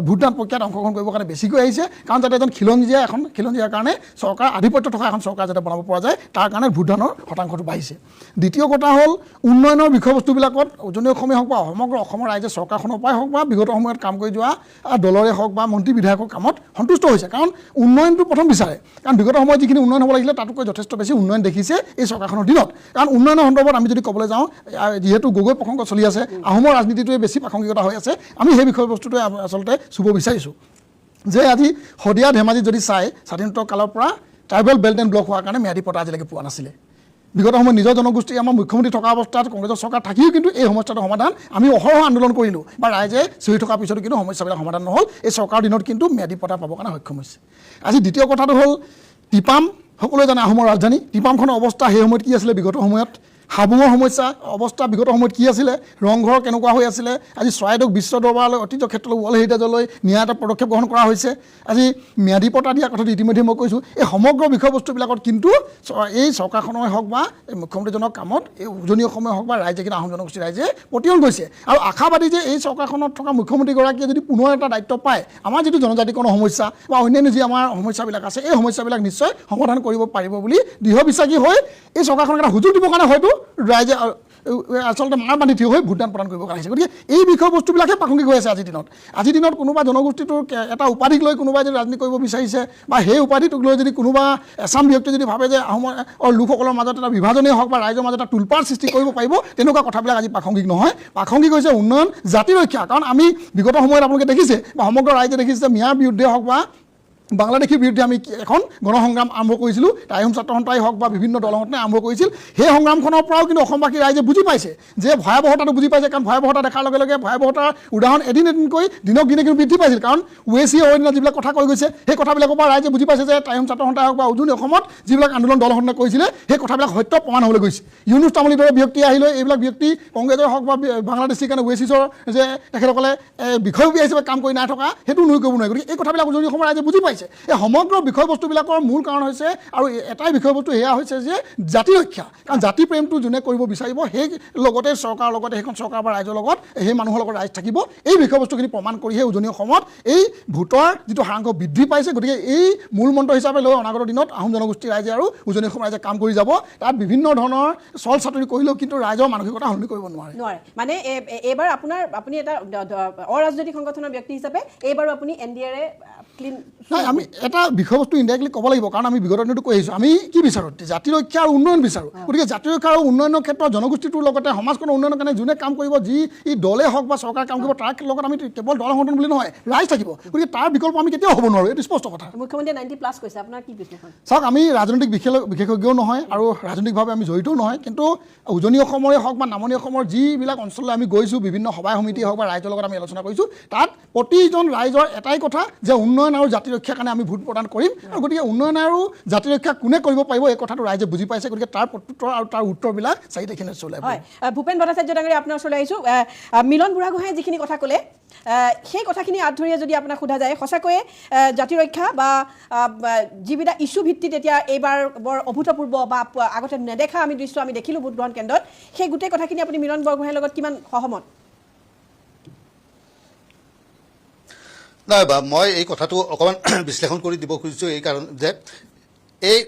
ভোটদান প্ৰক্ৰিয়াত অংশগ্ৰহণ কৰিবৰ কাৰণে বেছিকৈ আহিছে কাৰণ যাতে এজন খিলঞ্জীয়াৰ কাৰণে চৰকাৰ আধিপত্য থকা এখন চৰকাৰ যাতে বনাব পৰা যায় তাৰ কাৰণে ভোটদানৰ শতাংশটো বাঢ়িছে দ্বিতীয় কথা হ'ল উন্নয়নৰ বিষয়বস্তুবিলাকত উজনি অসমে হওক বা সমগ্ৰ অসমৰ ৰাইজে চৰকাৰখনৰ পৰাই হওক বা বিগত সময়ত কাম কৰি যোৱা দলৰে হওক বা মন্ত্ৰী বিধায়কৰ কামত সন্তুষ্ট হৈছে কাৰণ উন্নয়নটো প্ৰথম বিচাৰে কাৰণ বিগত সময়ত যিখিনি উন্নয়ন হ'ব লাগিছিলে তাতকৈ যথেষ্ট বেছি উন্নয়ন দেখিছে এই চৰকাৰখনৰ দিনত কাৰণ উন্নয়নৰ সন্দৰ্ভত আমি যদি ক'বলৈ যাওঁ যিহেতু গগৈ প্ৰসংগ চলি আছে আহোমৰ ৰাজনীতিটোৱে বেছি প্ৰাসংগিকতা হৈ আছে আমি সেই বিষয়বস্তুটোৱে আচলতে চুব বিচাৰিছোঁ যে আজি শদিয়া ধেমাজি যদি চাই স্বাধীনোত্তৰ কালৰ পৰা ট্ৰাইবেল বেল্ট এণ্ড ব্লক হোৱাৰ কাৰণে ম্যাদী পট্টা আজিলৈকে পোৱা নাছিলে বিগত সময়ত নিজৰ জনগোষ্ঠী আমাৰ মুখ্যমন্ত্ৰী থকা অৱস্থাত কংগ্ৰেছৰ চৰকাৰ থাকিও কিন্তু এই সমস্যাটোৰ সমাধান আমি অহৰহ আন্দোলন কৰিলোঁ বা ৰাইজে চহি থকাৰ পিছতো কিন্তু সমস্যাবিলাক সমাধান নহ'ল এই চৰকাৰৰ দিনত কিন্তু ম্যাদী পট্টা পাবৰ কাৰণে সক্ষম হৈছে আজি দ্বিতীয় কথাটো হ'ল টিপাম সকলোৱে জানে আহোমৰ ৰাজধানী টিপামখনৰ অৱস্থা সেই সময়ত কি আছিলে বিগত সময়ত হাবুঙৰ সমস্যা অৱস্থা বিগত সময়ত কি আছিলে ৰংঘৰ কেনেকুৱা হৈ আছিলে আজি চৰাইদেউক বিশ্ব দৰবাৰলৈ ঐতিহ্য ক্ষেত্ৰলৈ ৱৰ্ল্ড হেৰিটেজলৈ নিয়া এটা পদক্ষেপ গ্ৰহণ কৰা হৈছে আজি ম্যাদী পট্টা দিয়া কথাটো ইতিমধ্যে মই কৈছোঁ এই সমগ্ৰ বিষয়বস্তুবিলাকত কিন্তু এই চৰকাৰখনেই হওক বা এই মুখ্যমন্ত্ৰীজনৰ কামত এই উজনি অসমে হওক বা ৰাইজে কিন্তু আহোম জনগোষ্ঠীৰ ৰাইজে প্ৰতিয়ন গৈছে আৰু আশাবাদী যে এই চৰকাৰখনত থকা মুখ্যমন্ত্ৰীগৰাকীয়ে যদি পুনৰ এটা দায়িত্ব পায় আমাৰ যিটো জনজাতিকৰণৰ সমস্যা বা অন্যান্য যি আমাৰ সমস্যাবিলাক আছে এই সমস্যাবিলাক নিশ্চয় সমাধান কৰিব পাৰিব বুলি দৃঢ় বিশ্বাসী হৈ এই চৰকাৰখনক এটা সুযোগ দিবৰ কাৰণে হয়তো ৰাইজে আচলতে মাৰ বান্ধি থিয় হৈ ভোটদান প্ৰদান কৰিব কাৰণে গতিকে এই বিষয়বস্তুবিলাকহে প্ৰাসংগিক হৈ আছে আজিৰ দিনত কোনোবা জনগোষ্ঠীটোৰ এটা উপাধিক লৈ কোনোবাই যদি ৰাজনীতি কৰিব বিচাৰিছে বা সেই উপাধিটোক লৈ যদি কোনোবা এছাম ব্যক্তিয়ে যদি ভাবে যে আহোমৰ লোকসকলৰ মাজত এটা বিভাজনেই হওক বা ৰাইজৰ মাজত এটা তুলপাৰ সৃষ্টি কৰিব পাৰিব তেনেকুৱা কথাবিলাক আজি প্ৰাসংগিক নহয় প্ৰাসংগিক হৈছে উন্নয়ন জাতি ৰক্ষা কাৰণ আমি বিগত সময়ত আপোনালোকে দেখিছে বা সমগ্ৰ ৰাইজে দেখিছে মিয়াৰ বিৰুদ্ধে হওক বা বাংলাদেশীৰ বিৰুদ্ধে আমি এখন গণসংগ্ৰাম আৰম্ভ কৰিছিলোঁ আহোম ছাত্ৰ সন্থাই হওক বা বিভিন্ন দল সংগঠনে আৰম্ভ কৰিছিল সেই সংগ্ৰামখনৰ পৰাও কিন্তু অসমবাসী ৰাইজে বুজি পাইছে যে ভয়াৱহতাটো বুজি পাইছে কাৰণ ভয়াৱহতা দেখাৰ লগে লগে ভয়াৱহতাৰ উদাহৰণ এদিনকৈ দিনক দিনে কিন্তু বৃদ্ধি পাইছিল কাৰণ ওৱেচিয়ে অন্য যিবিলাক কথা কৈ গৈছে সেই কথাবিলাকৰ পৰা ৰাইজে বুজি পাইছে যে আহোম ছাত্ৰ সন্থাই হওক বা উজনি অসমত যিবিলাক আন্দোলন দল সংগঠনে কৰিছিলে সেই কথাবিলাক সত্য প্ৰমাণ হ'বলৈ গৈছে ইউনুছ তামুলীৰ দৰে ব্যক্তি আহিলৈ এইবিলাক ব্যক্তি কংগ্ৰেছৰ হওক বা বাংলাদেশীৰ কাৰণে ওৱেচিছৰ যে তেখেতসকলে বিষয়ববীয়া হিচাপে কাম কৰি নাই থকা সেইটো নুই কৰিব নোৱাৰে গতিকে এই কথাবিলাক উজনি অসমৰ ৰাইজে বুজি পাইছে এই সমগ্ৰ বিষয়বস্তুবিলাকৰ মূল কাৰণ হৈছে আৰু এটাই বিষয়বস্তু সেয়া হৈছে যে জাতি ৰক্ষা কাৰণ জাতি প্ৰেমটো যোনে কৰিব বিচাৰিব সেই লগতে চৰকাৰৰ লগতে সেইখন চৰকাৰ বা ৰাইজৰ লগত সেই মানুহৰ লগত ৰাইজ থাকিব এই বিষয়বস্তুখিনি প্ৰমাণ কৰিহে উজনি অসমত এই ভোটৰ যিটো হাৰাংশ বৃদ্ধি পাইছে গতিকে এই মূল মন্ত্ৰ হিচাপে লৈ অনাগত দিনত আহোম জনগোষ্ঠীৰ ৰাইজে আৰু উজনি অসম ৰাইজে কাম কৰি যাব তাত বিভিন্ন ধৰণৰ চল চাতুৰি কৰিলেও কিন্তু ৰাইজৰ মানসিকতা সলনি কৰিব নোৱাৰে মানে এইবাৰ আপুনি এটা অৰাজনৈতিক সংগঠনৰ ব্যক্তি হিচাপে এইবাৰো আপুনি এনডিএৰে নাই আমি এটা বিষয়বস্তু ইনডাইৰেক্টলি ক'ব লাগিব কাৰণ আমি বিগত দিনতো কৈ আহিছোঁ আমি কি বিচাৰোঁ জাতি ৰক্ষা আৰু উন্নয়ন বিচাৰোঁ গতিকে জাতি ৰক্ষা আৰু উন্নয়নৰ ক্ষেত্ৰত জনগোষ্ঠীটোৰ লগতে সমাজখনৰ উন্নয়নৰ কাৰণে যোনে কাম কৰিব যি দলে হওক বা চৰকাৰ কাম কৰিব তাৰ লগত আমি কেৱল দল সংগঠন বুলি নহয় ৰাইজ থাকিব গতিকে তাৰ বিকল্প আমি কেতিয়াও হ'ব নোৱাৰোঁ এইটো স্পষ্ট কথা মুখ্যমন্ত্ৰীয়ে 90+ কৈছে আপোনাৰ কি বিশ্লেষণ চাওক আমি ৰাজনৈতিক বিশেষজ্ঞও নহয় আৰু ৰাজনৈতিকভাৱে আমি জড়িতও নহয় কিন্তু উজনি অসমৰে হওক বা নামনি অসমৰ যিবিলাক অঞ্চললৈ আমি গৈছোঁ বিভিন্ন সভা সমিতি হওক বা ৰাইজৰ লগত আমি আলোচনা কৰিছোঁ তাত প্ৰতিজন ৰাইজৰ এটাই কথা যে উন্নয়ন আৰু জাতি ৰক্ষাৰ কাৰণে আমি ভোট প্ৰদান কৰিম আৰু গতিকে উন্নয়ন আৰু জাতি ৰক্ষা কোনে কৰিব পাৰিব এই কথাটো ৰাইজে বুজি পাইছে গতিকে তাৰ প্ৰত্যুত্তৰ আৰু তাৰ উত্তৰবিলাক 4 তাৰিখে চলাই হয় ভূপেন ভট্টাচাৰ্য ডাঙৰীয়া আপোনাৰ ওচৰলৈ আহিছোঁ মিলন বুঢ়াগোহাঁয়ে যিখিনি কথা ক'লে সেই কথাখিনি আঁত ধৰিয়ে যদি আপোনাক সোধা যায় সঁচাকৈয়ে জাতি ৰক্ষা বা যিবিলাক ইছ্যু ভিত্তিত এতিয়া এইবাৰ বৰ অভূতপূৰ্ব বা আগতে নেদেখা আমি দৃশ্য আমি দেখিলোঁ ভোটগ্ৰহণ কেন্দ্ৰত সেই গোটেই কথাখিনি আপুনি মিলন বৰগোহাঁইৰ লগত কিমান সহমত নাই বা মই এই কথাটো অকণমান বিশ্লেষণ কৰি দিব খুজিছোঁ এই কাৰণ যে এই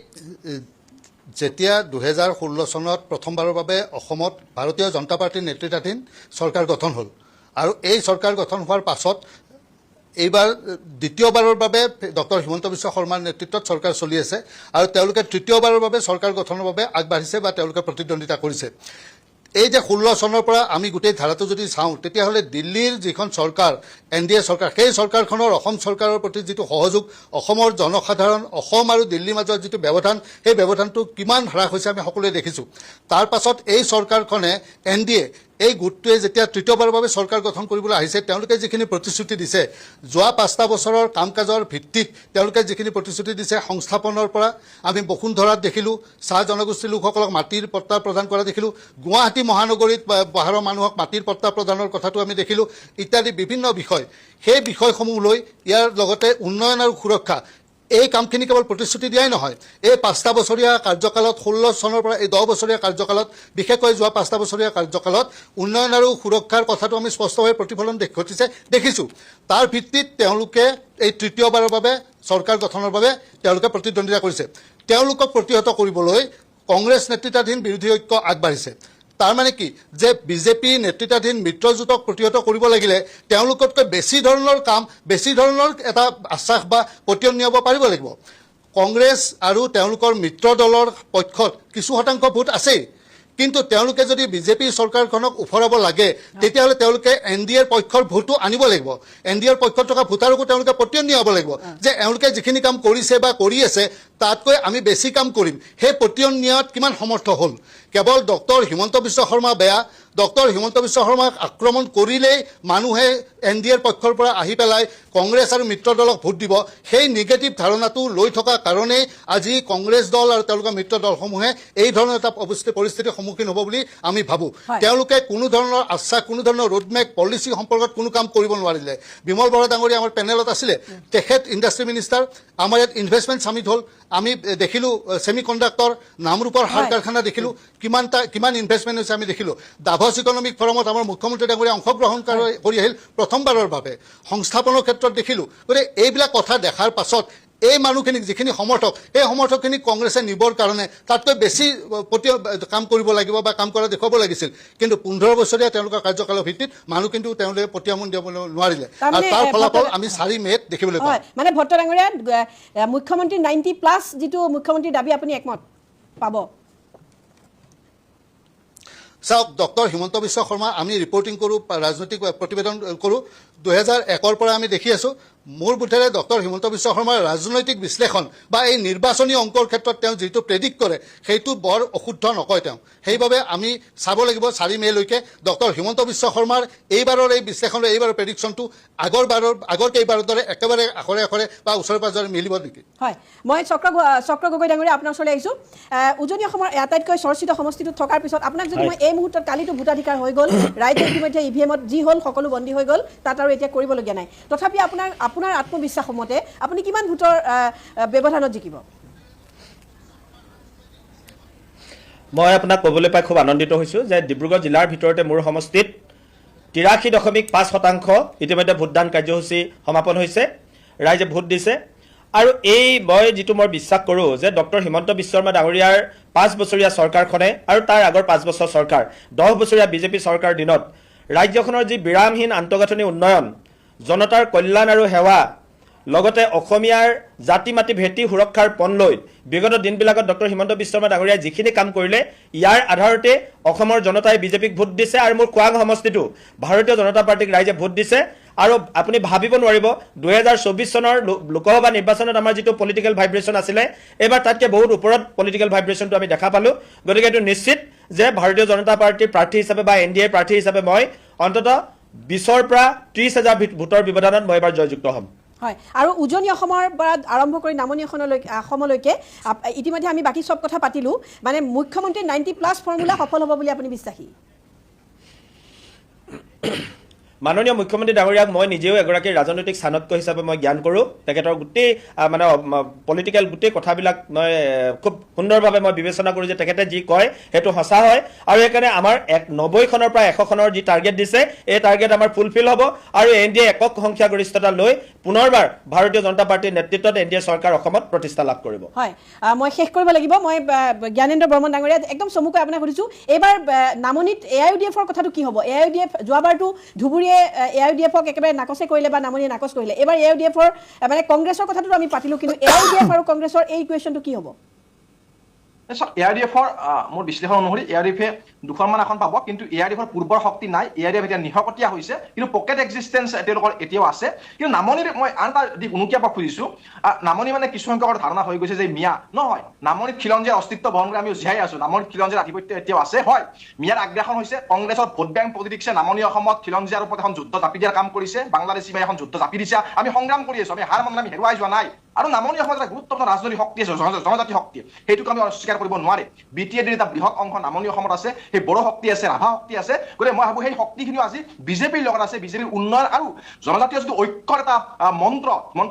যেতিয়া 2016 চনত প্ৰথমবাৰৰ বাবে অসমত ভাৰতীয় জনতা পাৰ্টীৰ নেতৃত্বাধীন চৰকাৰ গঠন হ'ল আৰু এই চৰকাৰ গঠন হোৱাৰ পাছত এইবাৰ দ্বিতীয়বাৰৰ বাবে ডক্টৰ হিমন্ত বিশ্ব শৰ্মাৰ নেতৃত্বত চৰকাৰ চলি আছে আৰু তেওঁলোকে তৃতীয়বাৰৰ বাবে চৰকাৰ গঠনৰ বাবে আগবাঢ়িছে বা তেওঁলোকে প্ৰতিদ্বন্দ্বিতা কৰিছে এই যে 16 চনৰ পৰা আমি গোটেই ধাৰাটো যদি চাওঁ তেতিয়াহ'লে দিল্লীৰ যিখন চৰকাৰ NDA চৰকাৰ সেই চৰকাৰখনৰ অসম চৰকাৰৰ প্ৰতি যিটো সহযোগ অসমৰ জনসাধাৰণ অসম আৰু দিল্লীৰ মাজত যিটো ব্যৱধান সেই ব্যৱধানটো কিমান হ্ৰাস হৈছে আমি সকলোৱে দেখিছোঁ তাৰ পাছত এই চৰকাৰখনে NDA এই গোটটোৱে যেতিয়া তৃতীয়বাৰৰ বাবে চৰকাৰ গঠন কৰিবলৈ আহিছে তেওঁলোকে যিখিনি প্ৰতিশ্ৰুতি দিছে যোৱা 5টা বছৰৰ কাম কাজৰ ভিত্তিত তেওঁলোকে যিখিনি প্ৰতিশ্ৰুতি দিছে সংস্থাপনৰ পৰা আমি বসুন্ধৰাত দেখিলোঁ চাহ জনগোষ্ঠীৰ লোকসকলক মাটিৰ পট্টা প্ৰদান কৰা দেখিলোঁ গুৱাহাটী মহানগৰীত পাহাৰৰ মানুহক মাটিৰ পট্টা প্ৰদানৰ কথাটো আমি দেখিলোঁ ইত্যাদি বিভিন্ন বিষয় সেই বিষয়সমূহ লৈ ইয়াৰ লগতে উন্নয়ন আৰু সুৰক্ষা এই কামখিনি কেৱল প্ৰতিশ্ৰুতি দিয়াই নহয় এই 5টা বছৰীয়া কাৰ্যকালত 16 চনৰ পৰা এই 10 বছৰীয়া কাৰ্যকালত বিশেষকৈ যোৱা 5টা বছৰীয়া কাৰ্যকালত উন্নয়ন আৰু সুৰক্ষাৰ কথাটো আমি স্পষ্টভাৱে প্ৰতিফলন ঘটিছে দেখিছোঁ তাৰ ভিত্তিত তেওঁলোকে এই তৃতীয়বাৰৰ বাবে চৰকাৰ গঠনৰ বাবে তেওঁলোকে প্ৰতিদ্বন্দ্বিতা কৰিছে তেওঁলোকক প্ৰতিহত কৰিবলৈ কংগ্ৰেছ নেতৃত্বাধীন বিৰোধী ঐক্য আগবাঢ়িছে তাৰ মানে কি যে বিজেপি নেতৃত্বাধীন মিত্ৰজোঁটক প্ৰতিহত কৰিব লাগিলে তেওঁলোকতকৈ বেছি ধৰণৰ কাম বেছি ধৰণৰ এটা আশ্বাস বা পতিয়ন নিয়াব পাৰিব লাগিব কংগ্ৰেছ আৰু তেওঁলোকৰ মিত্ৰ দলৰ পক্ষত কিছু শতাংশ ভোট আছেই কিন্তু তেওঁলোকে যদি বিজেপি চৰকাৰখনক উফৰাব লাগে তেতিয়াহ'লে তেওঁলোকে NDAৰ পক্ষৰ ভোটো আনিব লাগিব NDAৰ পক্ষত থকা ভোটাৰকো তেওঁলোকে পতিয়ন নিয়াব লাগিব যে এওঁলোকে যিখিনি কাম কৰিছে বা কৰি আছে তাতকৈ আমি বেছি কাম কৰিম সেই পতিয়ন নিয়াত কিমান সমৰ্থ হ'ল কেৱল ডক্টৰ হিমন্ত বিশ্ব শৰ্মা বেয়া ডক্টৰ হিমন্ত বিশ্ব শৰ্মাক আক্ৰমণ কৰিলেই মানুহে NDAৰ পক্ষৰ পৰা আহি পেলাই কংগ্ৰেছ আৰু মিত্ৰ দলক ভোট দিব সেই নিগেটিভ ধাৰণাটো লৈ থকা কাৰণেই আজি কংগ্ৰেছ দল আৰু তেওঁলোকৰ মিত্ৰ দলসমূহে এই ধৰণৰ এটা পৰিস্থিতিৰ সন্মুখীন হ'ব বুলি আমি ভাবোঁ তেওঁলোকে কোনো ধৰণৰ আশ্বাস কোনো ধৰণৰ ৰোডমেপ পলিচি সম্পৰ্কত কোনো কাম কৰিব নোৱাৰিলে বিমল বৰা ডাঙৰীয়া আমাৰ পেনেলত আছিলে তেখেত ইণ্ডাষ্ট্ৰি মিনিষ্টাৰ আমাৰ ইয়াত ইনভেষ্টমেণ্ট সামিট হ'ল আমি দেখিলোঁ ছেমি কণ্ডাক্টৰ নামৰূপৰ সাৰ কাৰখানা দেখিলোঁ কিমান ইনভেষ্টমেণ্ট হৈছে আমি দেখিলোঁ ডাভছ ইকনমিক ফৰামত আমাৰ মুখ্যমন্ত্ৰী ডাঙৰীয়া অংশগ্ৰহণ কৰি আহিল প্ৰথমবাৰৰ বাবে সংস্থাপনৰ ক্ষেত্ৰত দেখিলোঁ গতিকে এইবিলাক কথা দেখাৰ পাছত এই মানুহখিনিক যিখিনি সমৰ্থক এই সমৰ্থকখিনিক কংগ্ৰেছে নিবৰ কাৰণে তাতকৈ বেছি কাম কৰিব লাগিব বা কাম কৰা দেখুৱাব লাগিছিল কিন্তু 15 বছৰীয়া তেওঁলোকৰ কাৰ্যকালৰ ভিত্তিত মানুহ কিন্তু তেওঁলোকে পতিয়ামন দিবলৈ নোৱাৰিলে আৰু তাৰ ফলাফল আমি 4 মে'ত দেখিবলৈ পাওঁ মানে ভট্ট ডাঙৰীয়া মুখ্যমন্ত্ৰী 90+ যিটো মুখ্যমন্ত্ৰীৰ দাবী আপুনি একমত পাব চাওক ডক্টৰ হিমন্ত বিশ্ব শৰ্মা আমি ৰিপৰ্টিং কৰোঁ ৰাজনৈতিক প্ৰতিবেদন কৰোঁ 2001ৰ পৰা আমি দেখি আছোঁ মোৰ বোধেৰে ডক্টৰ হিমন্ত বিশ্ব শৰ্মাৰ ৰাজনৈতিক বিশ্লেষণ বা এই নিৰ্বাচনী অংকৰ ক্ষেত্ৰত তেওঁ যিটো প্ৰেডিক্ট কৰে সেইটো বৰ অশুদ্ধ নকয় তেওঁ সেইবাবে আমি চাব লাগিব 4 মে'লৈকে ডক্টৰ হিমন্ত বিশ্ব শৰ্মাৰ এইবাৰৰ এই বিশ্লেষণ এইবাৰৰ প্ৰেডিকশ্যনটো আগৰ কেইবাৰৰ দৰে একেবাৰে আখৰে আখৰে বা ওচৰে পাজৰে মিলিব নেকি হয় মই চক্ৰ গগৈ ডাঙৰীয়া আপোনাৰ ওচৰলৈ আহিছোঁ উজনি অসমৰ আটাইতকৈ চৰ্চিত সমষ্টিটোত থকাৰ পিছত আপোনাক যদি মই এই মুহূৰ্তত কালিতো ভোটাধিকাৰ হৈ গ'ল ৰাইজে ইতিমধ্যে EVMত যি হ'ল সকলো বন্দী হৈ গ'ল তাত আৰু এতিয়া কৰিবলগীয়া নাই তথাপি আপোনাৰ আত্মবিশ্বাস মতে আপুনি কিমান ভোটৰ ব্যৱধানত জিকিব মই আপোনাক ক'বলৈ পাই খুব আনন্দিত হৈছোঁ যে ডিব্ৰুগড় জিলাৰ ভিতৰতে মোৰ সমষ্টিত 83.5% ইতিমধ্যে ভোটদান কাৰ্যসূচী সমাপন হৈছে ৰাইজে ভোট দিছে আৰু মই যিটো বিশ্বাস কৰোঁ যে ডক্টৰ হিমন্ত বিশ্ব শৰ্মা ডাঙৰীয়াৰ 5 বছৰীয়া চৰকাৰখনে আৰু তাৰ আগৰ 5 বছৰ চৰকাৰ 10 বছৰীয়া বিজেপি চৰকাৰ দিনত ৰাজ্যখনৰ যি বিৰামহীন আন্তঃগাঁথনি উন্নয়ন জনতাৰ কল্যাণ আৰু সেৱা লগতে অসমীয়াৰ জাতি মাটি ভেটি সুৰক্ষাৰ পণ লৈ বিগত দিনবিলাকত ডক্টৰ হিমন্ত বিশ্ব শৰ্মা ডাঙৰীয়াই যিখিনি কাম কৰিলে ইয়াৰ আধাৰতে অসমৰ জনতাই বিজেপিক ভোট দিছে আৰু মোৰ খোৱাং সমষ্টিটো ভাৰতীয় জনতা পাৰ্টিক ৰাইজে ভোট দিছে আৰু আপুনি ভাবিব নোৱাৰিব 2024 চনৰ লোকসভা নিৰ্বাচনত আমাৰ যিটো পলিটিকেল ভাইব্ৰেশ্যন আছিলে এবাৰ তাতকৈ বহুত ওপৰত পলিটিকেল ভাইব্ৰেশ্যনটো আমি দেখা পালোঁ গতিকে এইটো নিশ্চিত যে ভাৰতীয় জনতা পাৰ্টিৰ প্ৰাৰ্থী হিচাপে বা NDA প্ৰাৰ্থী হিচাপে মই অন্ততঃ 20ৰ পৰা 30,000 ভোটৰ ব্যৱধানত মই এবাৰ জয়যুক্ত হ'ম হয় আৰু উজনি অসমৰ পৰা আৰম্ভ কৰি নামনি অসমলৈকে ইতিমধ্যে আমি বাকী সব কথা পাতিলোঁ মানে মুখ্যমন্ত্ৰী 90+ ফৰ্মুলা সফল হ'ব বুলি আপুনি বিশ্বাসী মাননীয় মুখ্যমন্ত্ৰী ডাঙৰীয়াক মই নিজেও এগৰাকী ৰাজনৈতিক চাণক্য হিচাপে মই জ্ঞান কৰোঁ তেখেতৰ গোটেই মানে পলিটিকেল গোটেই কথাবিলাক মই খুব সুন্দৰভাৱে মই বিবেচনা কৰোঁ যে তেখেতে যি কয় সেইটো সঁচা হয় আৰু সেইকাৰণে আমাৰ 90 খনৰ পৰা 100 খনৰ যি টাৰ্গেট দিছে এই টাৰ্গেট আমাৰ ফুলফিল হ'ব আৰু এনডিএ একক সংখ্যাগৰিষ্ঠতা লৈ পুনৰবাৰ ভাৰতীয় জনতা পাৰ্টিৰ নেতৃত্বত এনডিএ চৰকাৰ অসমত প্ৰতিষ্ঠা লাভ কৰিব হয় মই শেষ কৰিব লাগিব মই জ্ঞানেন্দ্ৰ বৰ্মন ডাঙৰীয়া একদম চমুকৈ আপোনাক সুধিছোঁ এইবাৰ নামনিত AIUDFৰ কথাটো কি হ'ব AIUDF যোৱাবাৰটো ধুবুৰীয়ে AIUDFক একেবাৰে নাকচে কৰিলে বা নামনিয়ে নাকচ কৰিলে এইবাৰ AIUDFৰ মানে কংগ্ৰেছৰ কথাটো আমি পাতিলোঁ কিন্তু AIUDF আৰু কংগ্ৰেছৰ এই ইকুৱেশ্যনটো কি হ'ব AIUDFৰ মোৰ বিশ্লেষণ অনুসৰি AIUDFে দুখনমান আসন পাব কিন্তু AIUDFৰ পূৰ্বৰ শক্তি নাই AIUDF এতিয়া নিশকতীয়া হৈছে কিন্তু পকেট এক্সিষ্টেঞ্চ তেওঁলোকৰ এতিয়াও আছে কিন্তু নামনিৰ মই আন এটা দিশ উনুকিয়াব খুজিছোঁ নামনি মানে কিছু সংখ্যকৰ ধাৰণা হৈ গৈছে যে মিয়া নহয় নামনিত খিলঞ্জীয়াৰ অস্তিত্ব বহন কৰি আমি জীয়াই আছোঁ নামনিত খিলঞ্জীয়াৰ আধিপত্য এতিয়াও আছে হয় মিয়াৰ আগ্ৰাসন হৈছে কংগ্ৰেছৰ ভোট বেংক পলিটিক্সে নামনি অসমত খিলঞ্জীয়াৰ ওপৰত এখন যুদ্ধ জাপি দিয়াৰ কাম কৰিছে বাংলাদেশী বাই এখন যুদ্ধ জাপি দিছে আমি সংগ্ৰাম কৰি আছোঁ আমি হাৰ মানলে আমি হেৰুৱাই যোৱা নাই আৰু নামনি অসমত এটা গুৰুত্বপূৰ্ণ ৰাজনৈতিক শক্তি আছে জনজাতি শক্তি সেইটোক আমি অস্বীকাৰ কৰিব নোৱাৰে BTADৰ এটা বৃহৎ অংশ নামনি অসমত আছে সেই বড়ো শক্তি আছে ৰাভা শক্তি আছে গতিকে মই ভাবোঁ সেই শক্তিখিনিও আজি বিজেপিৰ লগত আছে বিজেপিৰ উন্নয়ন আৰু জনজাতীয় যিটো ঐক্যৰ এটা মন্ত্ৰ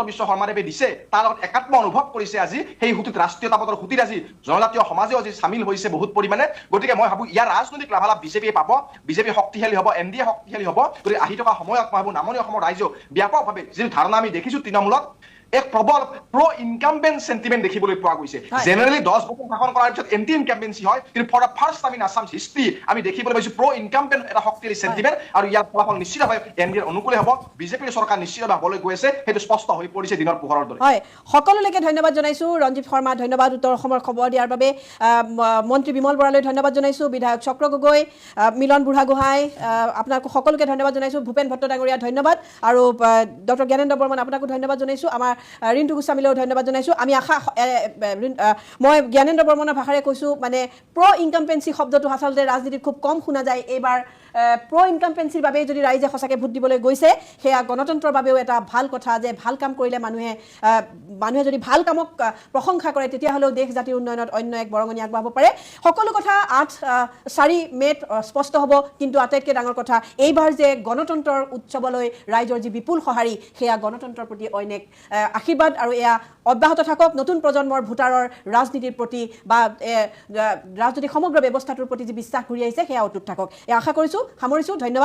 বিশ্ব শৰ্মাদেৱে দিছে তাৰ লগত একাত্ম অনুভৱ কৰিছে আজি সেই সুতিত ৰাষ্ট্ৰীয়তাবাদৰ সুতিত আজি জনজাতীয় সমাজেও আজি চামিল হৈছে বহুত পৰিমাণে গতিকে মই ভাবোঁ ইয়াৰ ৰাজনৈতিক লাভালাভ বিজেপিয়ে পাব বিজেপি শক্তিশালী হ'ব NDA শক্তিশালী হ'ব গতিকে আহি থকা সময়ত মই ভাবোঁ নামনি অসমৰ ৰাইজেও ব্যাপকভাৱে যিটো ধাৰণা আমি দেখিছোঁ তৃণমূলত এক প্ৰবল প্ৰ ইনকাম্বেন্ট সেন্টিমেন্ট দেখিবলৈ পোৱা গৈছে জেনাৰেলি 10 বছৰ শাসন কৰাৰ পিছত এন্টি ইনকাম্বেন্সি হয় কিন্তু for the first time in Assam history আমি দেখিবলৈ পাইছোঁ প্ৰ ইনকাম্বেন্ট এটা শক্তিশালী সেন্টিমেন্ট আৰু ইয়াৰ ফলাফল নিশ্চিতভাৱে এনডিএৰ অনুকূলে হ'ব বিজেপিৰ চৰকাৰ নিশ্চিতভাৱে হ'বলৈ গৈ আছে সেইটো স্পষ্ট হৈ পৰিছে দিনৰ পোহৰৰ দৰে হয় সকলোলৈকে ধন্যবাদ জনাইছোঁ ৰঞ্জিত শৰ্মা ধন্যবাদ উত্তৰ অসমৰ খবৰ দিয়াৰ বাবে মন্ত্ৰী বিমল বৰালৈ ধন্যবাদ জনাইছোঁ বিধায়ক চক্ৰ গগৈ মিলন বুঢ়াগোহাঁই আপোনাক সকলোকে ধন্যবাদ জনাইছোঁ ভূপেন ভট্ট ডাঙৰীয়া ধন্যবাদ আৰু ডক্টৰ জ্ঞানেন্দ্ৰ বৰ্মন আপোনাকো ধন্যবাদ জনাইছোঁ আমাৰ ৰিণ্টু গোস্বামীলৈও ধন্যবাদ জনাইছোঁ আমি আশা মই জ্ঞানেন্দ্ৰ বৰ্মনৰ ভাষাৰে কৈছোঁ মানে প্ৰ ইনকাম্পেঞ্চি শব্দটো আচলতে ৰাজনীতিত খুব কম শুনা যায় এইবাৰ প্ৰ ইনকাম্পেঞ্চিৰ বাবে যদি ৰাইজে সঁচাকৈ ভোট দিবলৈ গৈছে সেয়া গণতন্ত্ৰৰ বাবেও এটা ভাল কথা যে ভাল কাম কৰিলে মানুহে যদি ভাল কামক প্ৰশংসা কৰে তেতিয়াহ'লেও দেশ জাতিৰ উন্নয়নত অন্য এক বৰঙণি আগবঢ়াব পাৰে সকলো কথা 4 মে'ত স্পষ্ট হ'ব কিন্তু আটাইতকৈ ডাঙৰ কথা এইবাৰ যে গণতন্ত্ৰৰ উৎসৱলৈ ৰাইজৰ যি বিপুল সঁহাৰি সেয়া গণতন্ত্ৰৰ প্ৰতি অন্য এক আশীৰ্বাদ আৰু এয়া অব্যাহত থাকক নতুন প্ৰজন্মৰ ভোটাৰৰ ৰাজনীতিৰ প্ৰতি বা ৰাজনৈতিক সমগ্ৰ ব্যৱস্থাটোৰ প্ৰতি যি বিশ্বাস ঘূৰি আহিছে সেয়া অটুট থাকক এই আশা কৰিছোঁ সামৰিছোঁ ধন্যবাদ